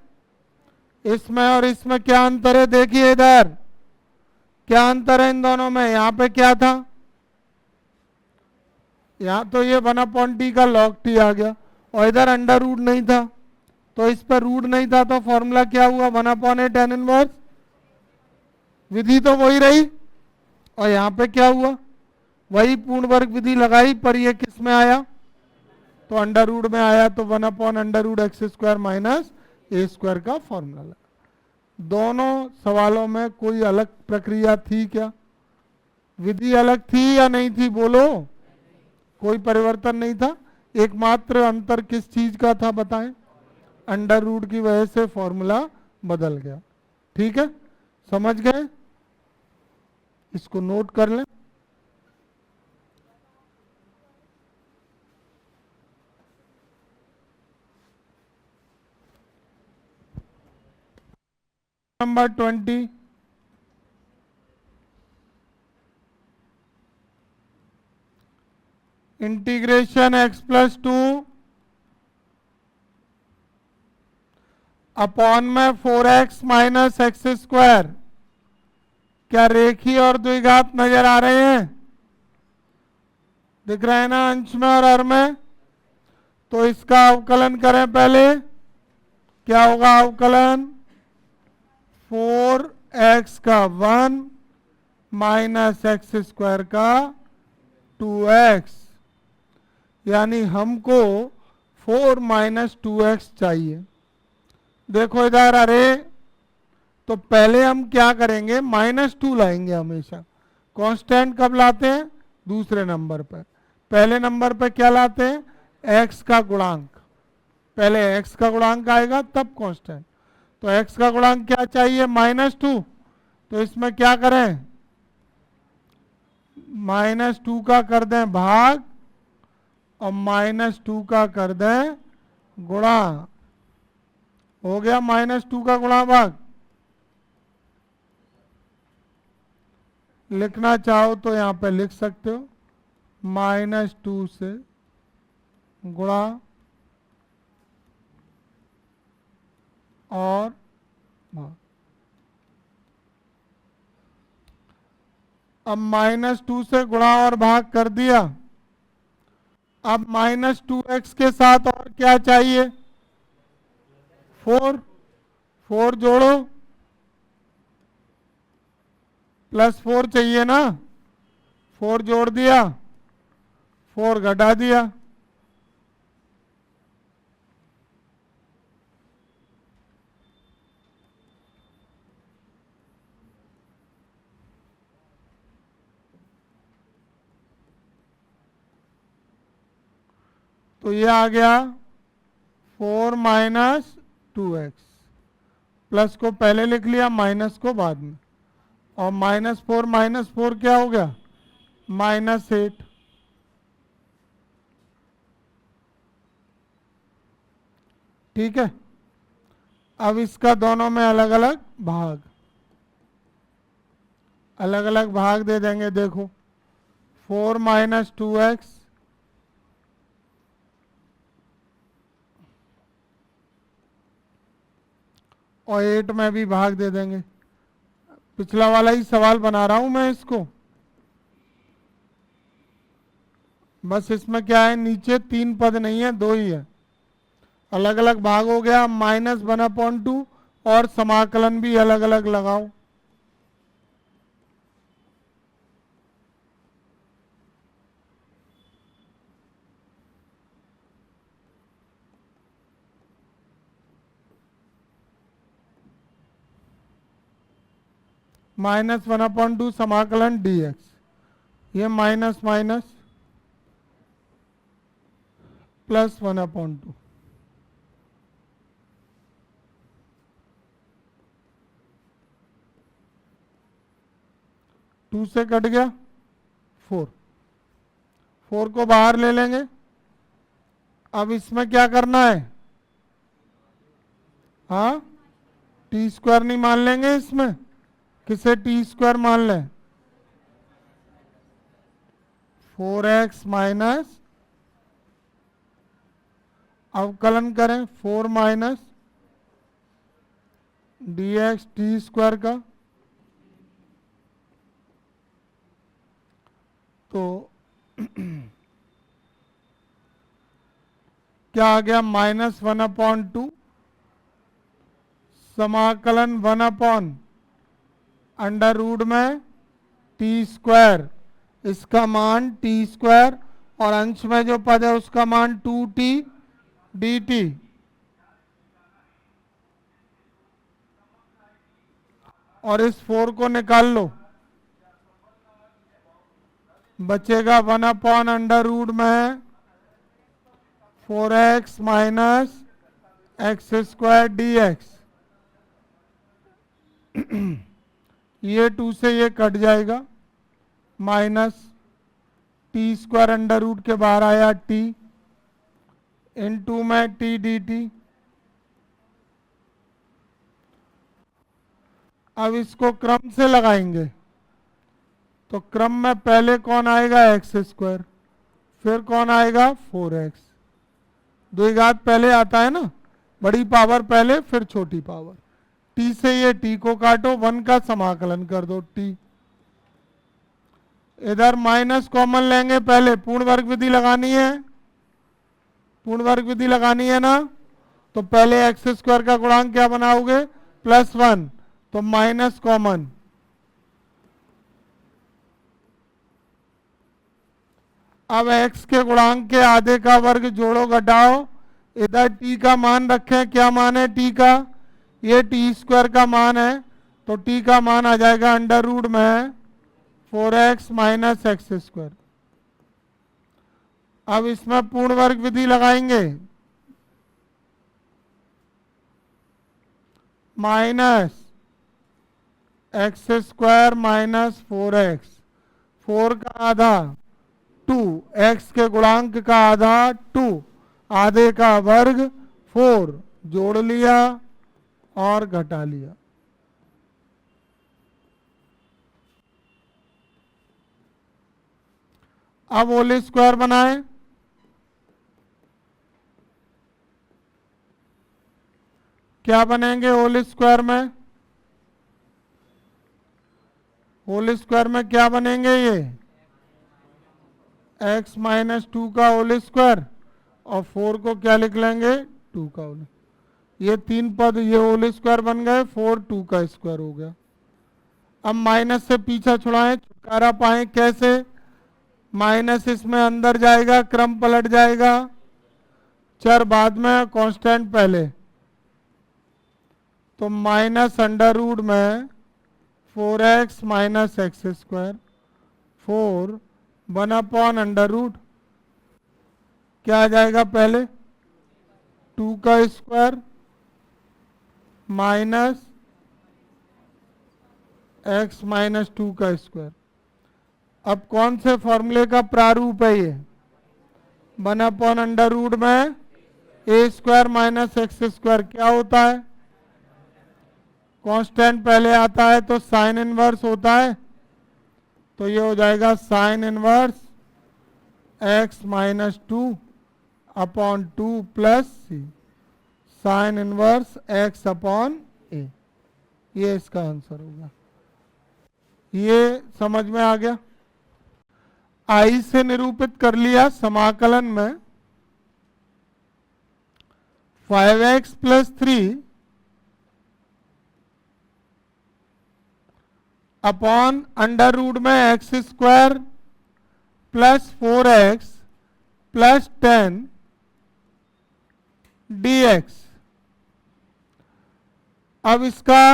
इसमें और इसमें क्या अंतर है? देखिए इधर क्या अंतर है इन दोनों में। यहां पे क्या था? यहां तो ये 1/t का log t आ गया, और इधर अंडर रूट नहीं था, तो इस पर रूट नहीं था, तो फॉर्मूला क्या हुआ? 1/8 tan इनवर्स। विधि तो वही रही, और यहां पे क्या हुआ? वही पूर्ण वर्ग विधि लगाई, पर ये किस में आया? तो अंडर रूट में आया, तो 1/√x² माइनस ए स्क्वायर का फॉर्मूला लगा। दोनों सवालों में कोई अलग प्रक्रिया थी क्या? विधि अलग थी या नहीं थी? बोलो। कोई परिवर्तन नहीं था। एकमात्र अंतर किस चीज का था बताएं? अंडर रूट की वजह से फॉर्मूला बदल गया। ठीक है, समझ गए? इसको नोट कर लें। नंबर 20, इंटीग्रेशन x+2 अपॉन में 4x माइनस x²। क्या रेखीय और द्विघात नजर आ रहे हैं? दिख रहे हैं ना अंश में और हर में? तो इसका अवकलन करें पहले। क्या होगा अवकलन? 4x का 1 माइनस x² का 2x, यानी हमको 4 माइनस 2x चाहिए। देखो इधर, अरे तो पहले हम क्या करेंगे? -2 लाएंगे हमेशा। कांस्टेंट कब लाते हैं? दूसरे नंबर पर। पहले नंबर पर क्या लाते हैं? x का गुणांक। पहले x का गुणांक आएगा तब कांस्टेंट। तो x का गुणांक क्या चाहिए? -2। तो इसमें क्या करें? -2 का कर दें भाग और -2 का कर दें गुणा। हो गया -2 का गुणा भाग। लिखना चाहो तो यहां पे लिख सकते हो। -2 से गुणा और भाग। अब -2 से गुणा और भाग कर दिया। अब -2x के साथ और क्या चाहिए? 4। 4 जोड़ो, +4 चाहिए ना, 4 जोड़ दिया, 4 घटा दिया। तो ये आ गया 4 - 2x। प्लस को पहले लिख लिया, माइनस को बाद में। और -4 क्या हो गया? -8। ठीक है। अब इसका दोनों में अलग अलग भाग दे देंगे। देखो 4 - 2x और 8 में भी भाग दे देंगे। पिछला वाला ही सवाल बना रहा हूं मैं इसको। बस इसमें क्या है, नीचे 3 पद नहीं है, 2 ही है। अलग अलग भाग हो गया। -1/2 और समाकलन भी अलग अलग लगाओ। -1/2 समाकलन dx, ये माइनस माइनस +1/2। 2 से कट गया 4। 4 को बाहर ले लेंगे। अब इसमें क्या करना है? हाँ, t² नहीं मान लेंगे इसमें। किसे t² मान लें? 4x माइनस, अवकलन करें 4 माइनस dx t² का। तो क्या आ गया? -1/2 समाकलन 1/√में t², इसका मान t², और अंश में जो पद है उसका मान 2t dt। और इस 4 को निकाल लो, बचेगा 1/√में 4x माइनस x² dx। ये 2 से ये कट जाएगा, माइनस t² अंडर रूट के बाहर आया t, इन 2 में t dt। अब इसको क्रम से लगाएंगे। तो क्रम में पहले कौन आएगा? x², फिर कौन आएगा? 4x। द्विघात पहले आता है ना, बड़ी पावर पहले फिर छोटी पावर। t से ये t को काटो, 1 का समाकलन कर दो t। इधर माइनस कॉमन लेंगे, पहले पूर्ण वर्ग विधि लगानी है। पूर्ण वर्ग विधि लगानी है ना, तो पहले x² का गुणांक क्या बनाओगे? +1, तो माइनस कॉमन। अब x के गुणांक के आधे का वर्ग जोड़ो घटाओ। इधर t का मान रखें, क्या मान है t का? ये t² का मान है, तो t का मान आ जाएगा अंडर रूट में 4x माइनस x²। अब इसमें पूर्ण वर्ग विधि लगाएंगे, माइनस x² माइनस 4x, 4 का आधा 2, x के गुणांक का आधा 2, आधे का वर्ग 4, जोड़ लिया और घटा लिया। अब होल स्क्वायर बनाए, क्या बनेंगे होल स्क्वायर में? होल स्क्वायर में क्या बनेंगे ये? x माइनस 2 का होल स्क्वायर और 4 को क्या लिख लेंगे? 2 का होल। ये तीन पद ये होल स्क्वायर बन गए, 4 2 का स्क्वायर हो गया। अब माइनस से पीछा छुड़ाएं, छुटकारा पाएं कैसे? माइनस इसमें अंदर जाएगा, क्रम पलट जाएगा, चर बाद में कांस्टेंट पहले, तो माइनस अंडर रूट में 4x minus x square, 4 1 under root, क्या आ जाएगा पहले? 2 का स्क्वायर माइनस x माइनस 2 का स्क्वायर। अब कौन से फॉर्मूले का प्रारूप है ये? 1 अंडर रूट में ए स्क्वायर माइनस एक्स स्क्वायर क्या होता है? कांस्टेंट पहले आता है तो साइन इनवर्स होता है, तो ये हो जाएगा sine inverse x minus 2 upon 2 plus c, sine inverse x upon a. ये इसका आंसर होगा। ये समझ में आ गया? आई से निरूपित कर लिया समाकलन में 5x plus 3 upon under root में x square plus 4x plus 10 dx। अब इसका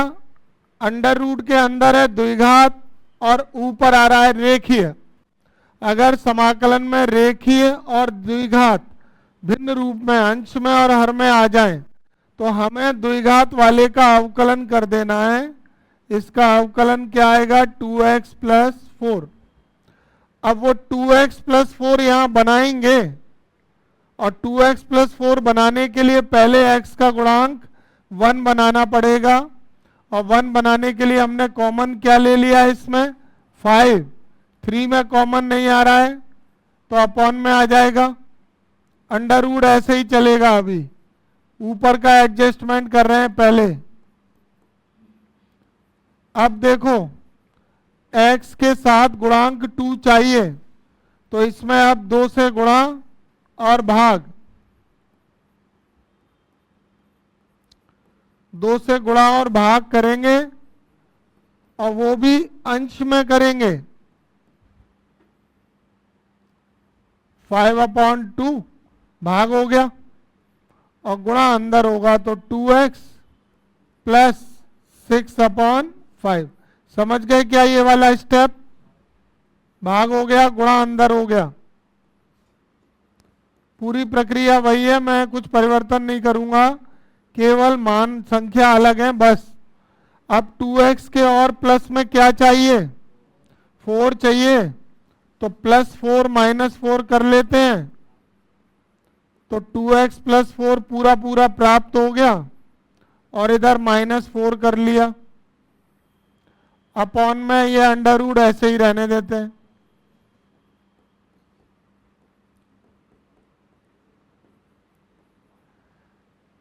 अंडर रूट के अंदर है द्विघात और ऊपर आ रहा है रेखीय। अगर समाकलन में रेखीय और द्विघात भिन्न रूप में अंश में और हर में आ जाएं, तो हमें द्विघात वाले का अवकलन कर देना है। इसका अवकलन क्या आएगा? 2x plus 4। अब वो 2x प्लस 4 यहां बनाएंगे, और 2x प्लस 4 बनाने के लिए पहले x का गुणांक 1 बनाना पड़ेगा, और 1 बनाने के लिए हमने कॉमन क्या ले लिया इसमें? 5। 3 में कॉमन नहीं आ रहा है तो अपॉन में आ जाएगा। अंडर रूट ऐसे ही चलेगा, अभी ऊपर का एडजस्टमेंट कर रहे हैं पहले। अब देखो x के साथ गुणांक 2 चाहिए, तो इसमें अब 2 से गुणा और भाग, 2 से गुणा और भाग करेंगे, और वो भी अंश में करेंगे। 5/2 भाग हो गया, और गुणा अंदर होगा तो 2x प्लस 6/5। समझ गए क्या ये वाला स्टेप? भाग हो गया, गुणा अंदर हो गया। पूरी प्रक्रिया वही है, मैं कुछ परिवर्तन नहीं करूंगा, केवल मान संख्या अलग है बस। अब 2x के और प्लस में क्या चाहिए? 4 चाहिए, तो प्लस 4 माइनस 4 कर लेते हैं, तो 2x प्लस 4 पूरा पूरा प्राप्त हो गया, और इधर माइनस 4 कर लिया। अपॉन में ये अंडर रूट ऐसे ही रहने देते हैं।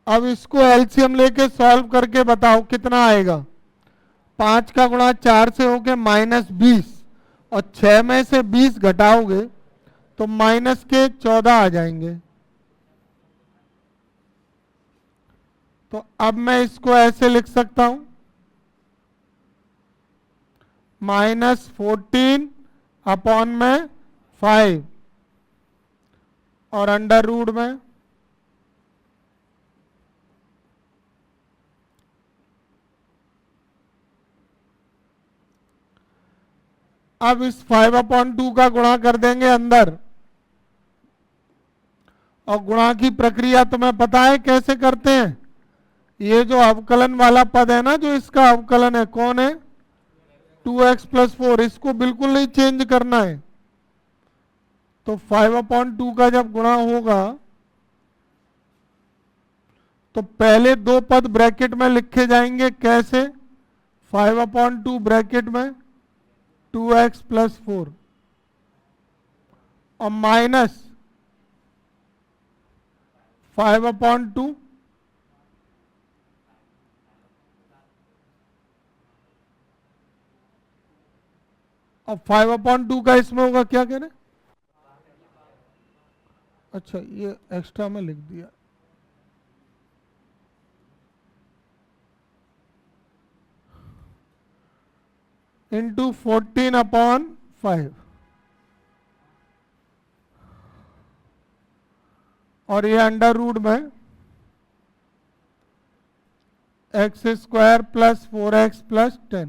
अब इसको एलसीएम लेके सॉल्व करके बताओ कितना आएगा। 5 का गुणा 4 से हो गया -20, और 6 में से 20 घटाओगे तो माइनस के 14 आ जाएंगे। तो अब मैं इसको ऐसे लिख सकता हूं, -14 अपॉन में 5 और अंडर रूट में अब इस 5/2 का गुणा कर देंगे अंदर, और गुणा की प्रक्रिया तुम्हें पता है कैसे करते हैं। ये जो अवकलन वाला पद है ना, जो इसका अवकलन है, कौन है? 2x plus 4। इसको बिल्कुल नहीं चेंज करना है। तो 5/2 का जब गुणा होगा तो पहले 2 पद ब्रैकेट में लिखे जाएंगे। कैसे? 5/2 ब्रैकेट में 2x प्लस 4 और माइनस 5/2 और 5/2 का इसमें होगा, क्या कह रहे? अच्छा, ये एक्स्ट्रा में लिख दिया। इंटू 14/5 और ये अंडर रूट में x² प्लस 4x प्लस 10।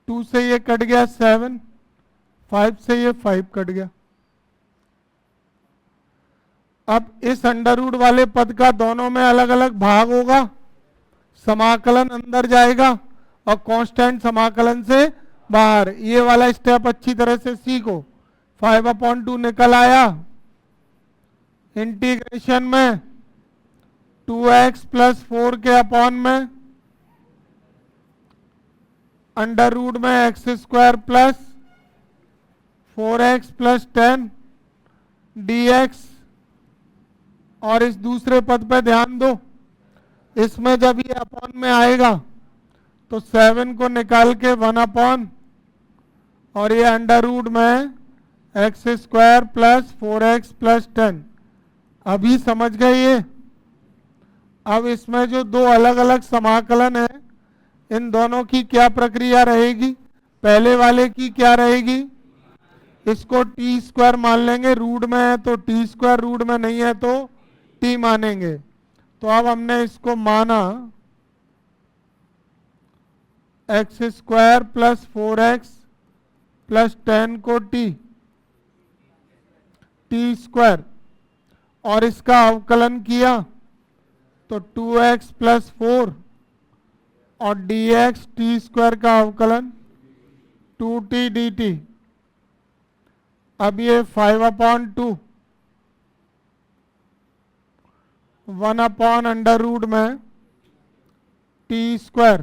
2 से ये कट गया 7, 5 से ये 5 कट गया। अब इस अंडर रूट वाले पद का दोनों में अलग अलग भाग होगा, समाकलन अंदर जाएगा और कांस्टेंट समाकलन से बाहर। ये वाला स्टेप अच्छी तरह से सीखो। 5/2 निकल आया, इंटीग्रेशन में 2x प्लस 4 के अपॉन में अंडर रूट में x² plus 4x plus 10 dx। और इस दूसरे पद पे ध्यान दो, इसमें जब ये अपॉन में आएगा तो 7 को निकाल के 1/, और ये अंडर रूट में x² प्लस 4x प्लस 10। अभी समझ गए ये? अब इसमें जो दो अलग अलग समाकलन है, इन दोनों की क्या प्रक्रिया रहेगी? पहले वाले की क्या रहेगी? इसको t² मान लेंगे, रूट में है तो t², रूट में नहीं है तो t मानेंगे। तो अब हमने इसको माना x² प्लस 4x प्लस 10 को t² और इसका अवकलन किया तो 2x प्लस 4 और dx t² का अवकलन 2t dt। अब ये 5/2 1 अंडर रूट में t²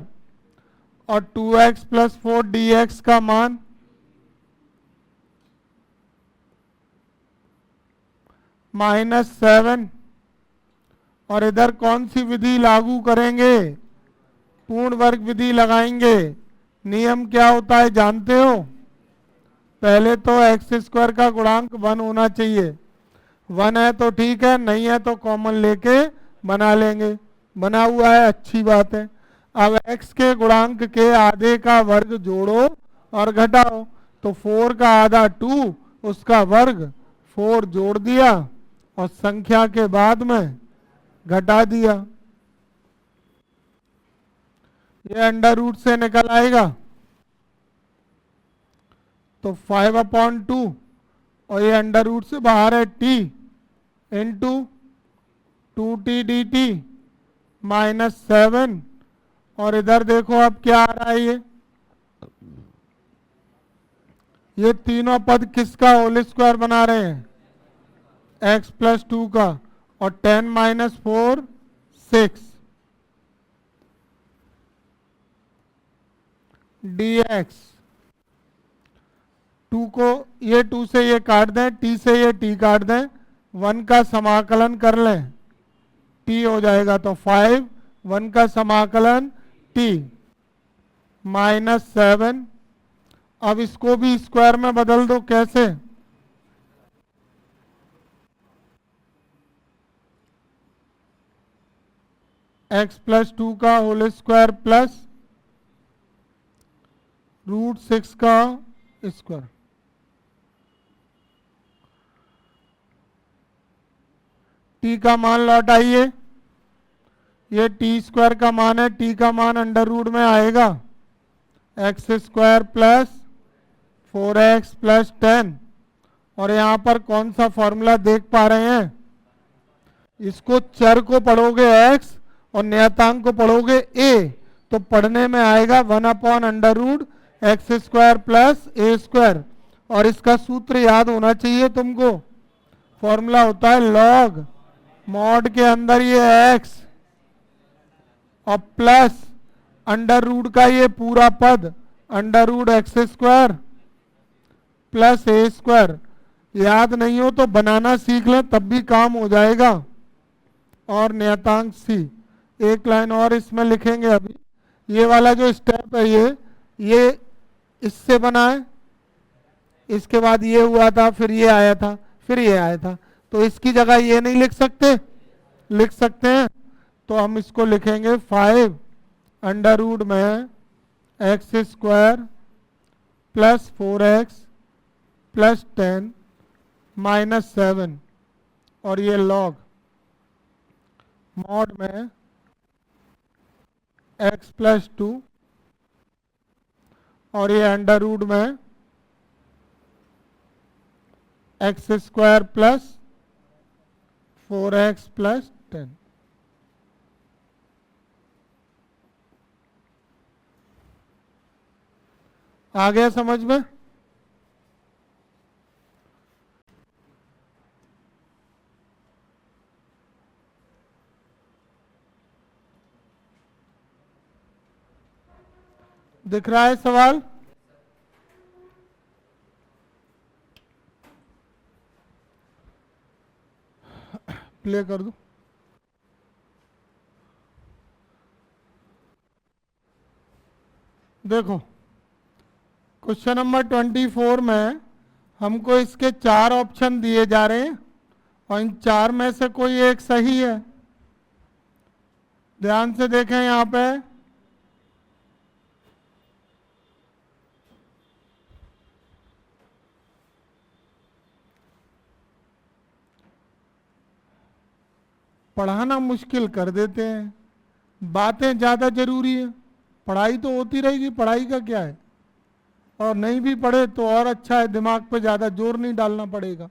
और 2x प्लस 4 dx का मान -7। और इधर कौन सी विधि लागू करेंगे? पूर्ण वर्ग विधि लगाएंगे। नियम क्या होता है जानते हो? पहले तो x² का गुणांक 1 होना चाहिए। 1 है तो ठीक है, नहीं है तो कॉमन लेके बना लेंगे। बना हुआ है, अच्छी बात है। अब x के गुणांक के आधे का वर्ग जोड़ो और घटाओ, तो 4 का आधा 2, उसका वर्ग 4 जोड़ दिया और संख्या के बाद में घटा दिया। ये अंडर रूट से निकल आएगा तो 5/2 और ये अंडर रूट से बाहर है t इंटू 2t dt -7। और इधर देखो अब क्या आ रहा है, ये तीनों पद किसका होल स्क्वायर बना रहे हैं? x प्लस 2 का, और 10 - 4 6 dx। 2 को ये 2 से ये काट दें, t से ये t काट दें, 1 का समाकलन कर लें, t हो जाएगा तो 5, 1 का समाकलन t -7। अब इसको भी स्क्वायर में बदल दो। कैसे? x प्लस 2 का होल स्क्वायर प्लस √6 का स्क्वायर। t का मान लौट आइए, ये t² का मान है, t का मान अंडर रूट में आएगा x² प्लस 4x प्लस 10। और यहाँ पर कौन सा फॉर्मूला देख पा रहे हैं? इसको चर को पढ़ोगे x और नियतांक को पढ़ोगे a, तो पढ़ने में आएगा 1/√x² प्लस a²। और इसका सूत्र याद होना चाहिए तुमको। फॉर्मूला होता है लॉग मॉड के अंदर ये x और प्लस अंडर रूट का ये पूरा पद under root x² plus a square. याद नहीं हो तो बनाना सीख लें, तब भी काम हो जाएगा। और नियतांक सी। एक लाइन और इसमें लिखेंगे अभी। ये वाला जो स्टेप है ये इससे बना है, इसके बाद ये हुआ था, फिर ये आया था, फिर ये आया था, तो इसकी जगह ये नहीं लिख सकते? लिख सकते हैं। तो हम इसको लिखेंगे 5 अंडर रूट में x square plus 4x plus 10 minus 7 और ये लॉग मॉड में x प्लस 2 और ये अंडर रूट में x square plus 4x plus 10। आ गया समझ में? दिख रहा है सवाल? प्ले कर दूं? देखो क्वेश्चन नंबर 24 में हमको इसके 4 ऑप्शन दिए जा रहे हैं और इन 4 में से कोई एक सही है। ध्यान से देखें यहां पे पढ़ाना मुश्किल कर देते हैं, बातें ज़्यादा जरूरी है। पढ़ाई तो होती रहेगी, पढ़ाई का क्या है, और नहीं भी पढ़े तो और अच्छा है, दिमाग पे ज़्यादा जोर नहीं डालना पड़ेगा।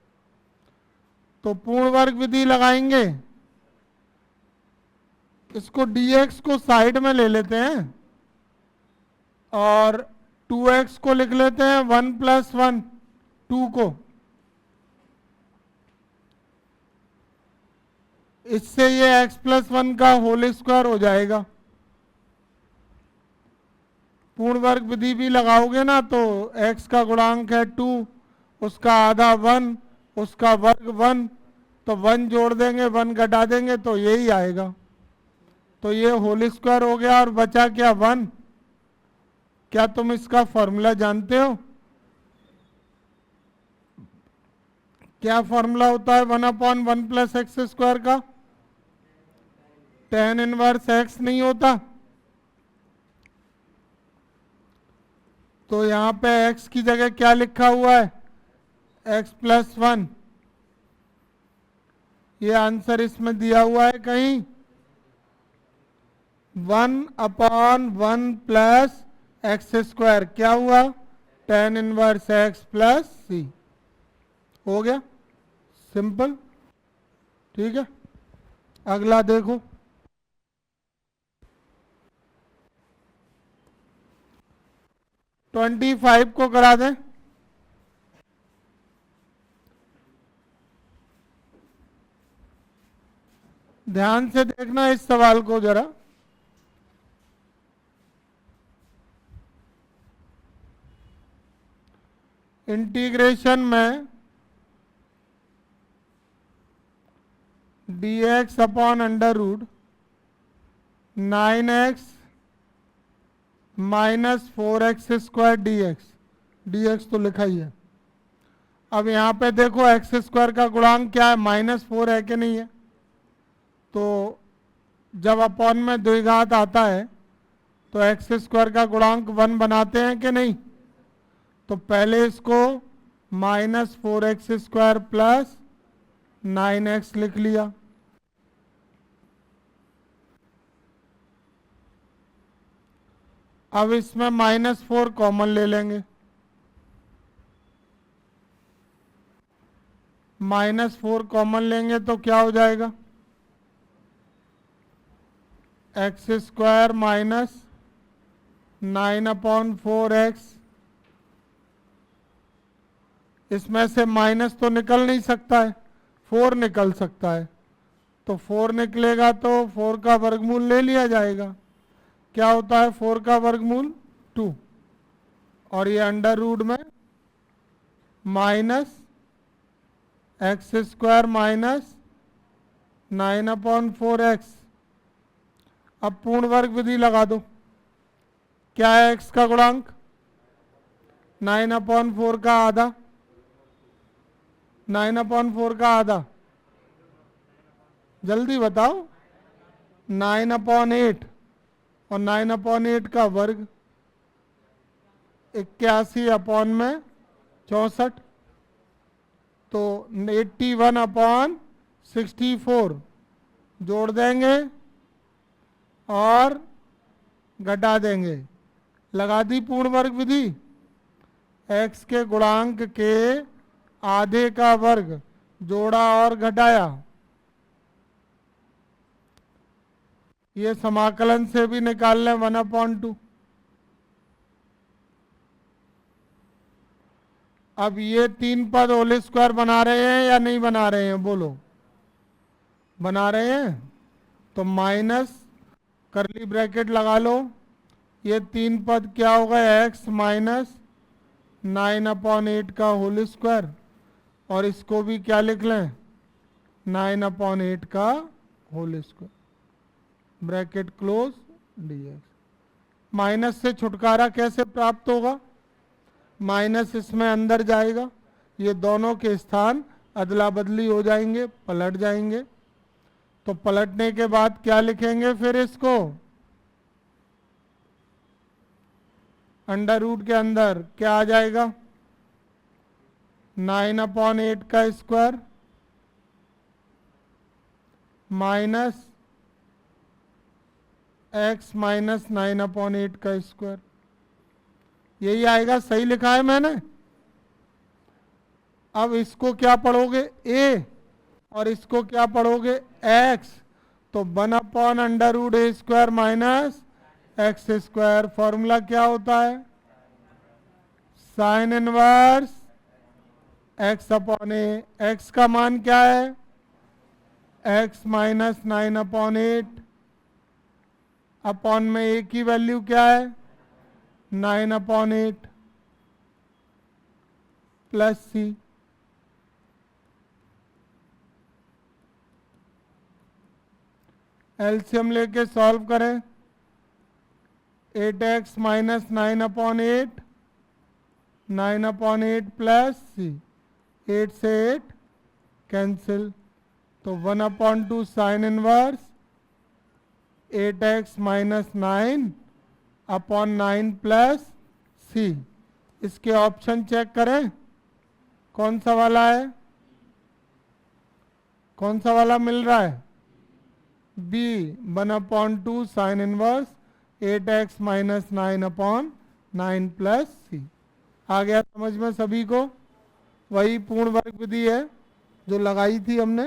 तो पूर्ण वर्ग विधि लगाएंगे, इसको dx को साइड में ले लेते हैं और 2x को लिख लेते हैं 1 प्लस 1 2 को। इससे ये x प्लस 1 का होल स्क्वायर हो जाएगा। पूर्ण वर्ग विधि भी लगाओगे ना तो x का गुणांक है 2, उसका आधा 1, उसका वर्ग 1, तो 1 जोड़ देंगे 1 घटा देंगे तो यही आएगा। तो ये होल स्क्वायर हो गया और बचा क्या 1। क्या तुम इसका फॉर्मूला जानते हो? क्या फॉर्मूला होता है 1/1 प्लस एक्स स्क्वायर का? tan इनवर्स x नहीं होता? तो यहां पे x की जगह क्या लिखा हुआ है? x plus 1। ये आंसर इसमें दिया हुआ है कहीं 1/1 प्लस एक्स स्क्वायर। क्या हुआ? tan inverse x plus c। हो गया सिंपल। ठीक है, अगला देखो। ट्वेंटी 25 को करा दें। ध्यान से देखना इस सवाल को जरा। इंटीग्रेशन में dx upon under root 9x minus 4x square dx तो लिखा ही है। अब यहाँ पे देखो एक्स स्क्वायर का गुणांक क्या है? -4 है कि नहीं है? तो जब अपॉन में द्विघात आता है तो एक्स स्क्वायर का गुणांक 1 बनाते हैं कि नहीं? तो पहले इसको -4x स्क्वायर प्लस 9x लिख लिया। अब इसमें -4 कॉमन ले लेंगे, -4 कॉमन लेंगे तो क्या हो जाएगा? X square minus 9/4x। इसमें से माइनस तो निकल नहीं सकता है, 4 निकल सकता है। तो 4 निकलेगा तो 4 का वर्गमूल ले लिया जाएगा। क्या होता है 4 का वर्गमूल? 2। और ये अंडर रूट में minus x square minus 9/4x। अब पूर्ण वर्ग विधि लगा दो। क्या है x का गुणांक? 9/4 का आधा। 9/4 का आधा, जल्दी बताओ। 9/8 और 9/8 का वर्ग 81/64। तो 81/64 जोड़ देंगे और घटा देंगे। लगा दी पूर्ण वर्ग विधि। x के गुणांक के आधे का वर्ग जोड़ा और घटाया। ये समाकलन से भी निकाल लें 1/2। अब ये 3 पद होल स्क्वायर बना रहे हैं या नहीं बना रहे हैं? बोलो, बना रहे हैं। तो माइनस करली ब्रैकेट लगा लो। ये 3 पद क्या होगा? x माइनस 9/8 का होल स्क्वायर, और इसको भी क्या लिख लें? 9/8 का whole square, bracket close, dx। Minus से छुटकारा कैसे प्राप्त होगा? माइनस इसमें अंदर जाएगा, ये दोनों के स्थान अदला बदली हो जाएंगे, पलट जाएंगे। तो पलटने के बाद क्या लिखेंगे फिर? इसको अंडर रूट के अंदर क्या आ जाएगा? 9/8 का स्क्वायर माइनस x माइनस 9/8 का स्क्वायर, यही आएगा। सही लिखा है मैंने। अब इसको क्या पढ़ोगे? a, और इसको क्या पढ़ोगे? x। तो 1/√a square minus x square. Formula क्या होता है? Sine inverse x/a। x का मान क्या है? x माइनस 9/8 अपॉन में a की वैल्यू क्या है? 9/8 प्लस c। एलसीएम लेके सॉल्व करें। 8x minus 9/8, 9/8 plus c। 8 से 8 कैंसिल, तो 1/2 sine inverse 8x minus 9/9 plus c। इसके ऑप्शन चेक करें, कौन सा वाला है? कौन सा वाला मिल रहा है? b, 1/2 sine inverse 8x minus 9/9 plus c। आ गया समझ में सभी को? वही पूर्ण वर्ग विधि है जो लगाई थी हमने।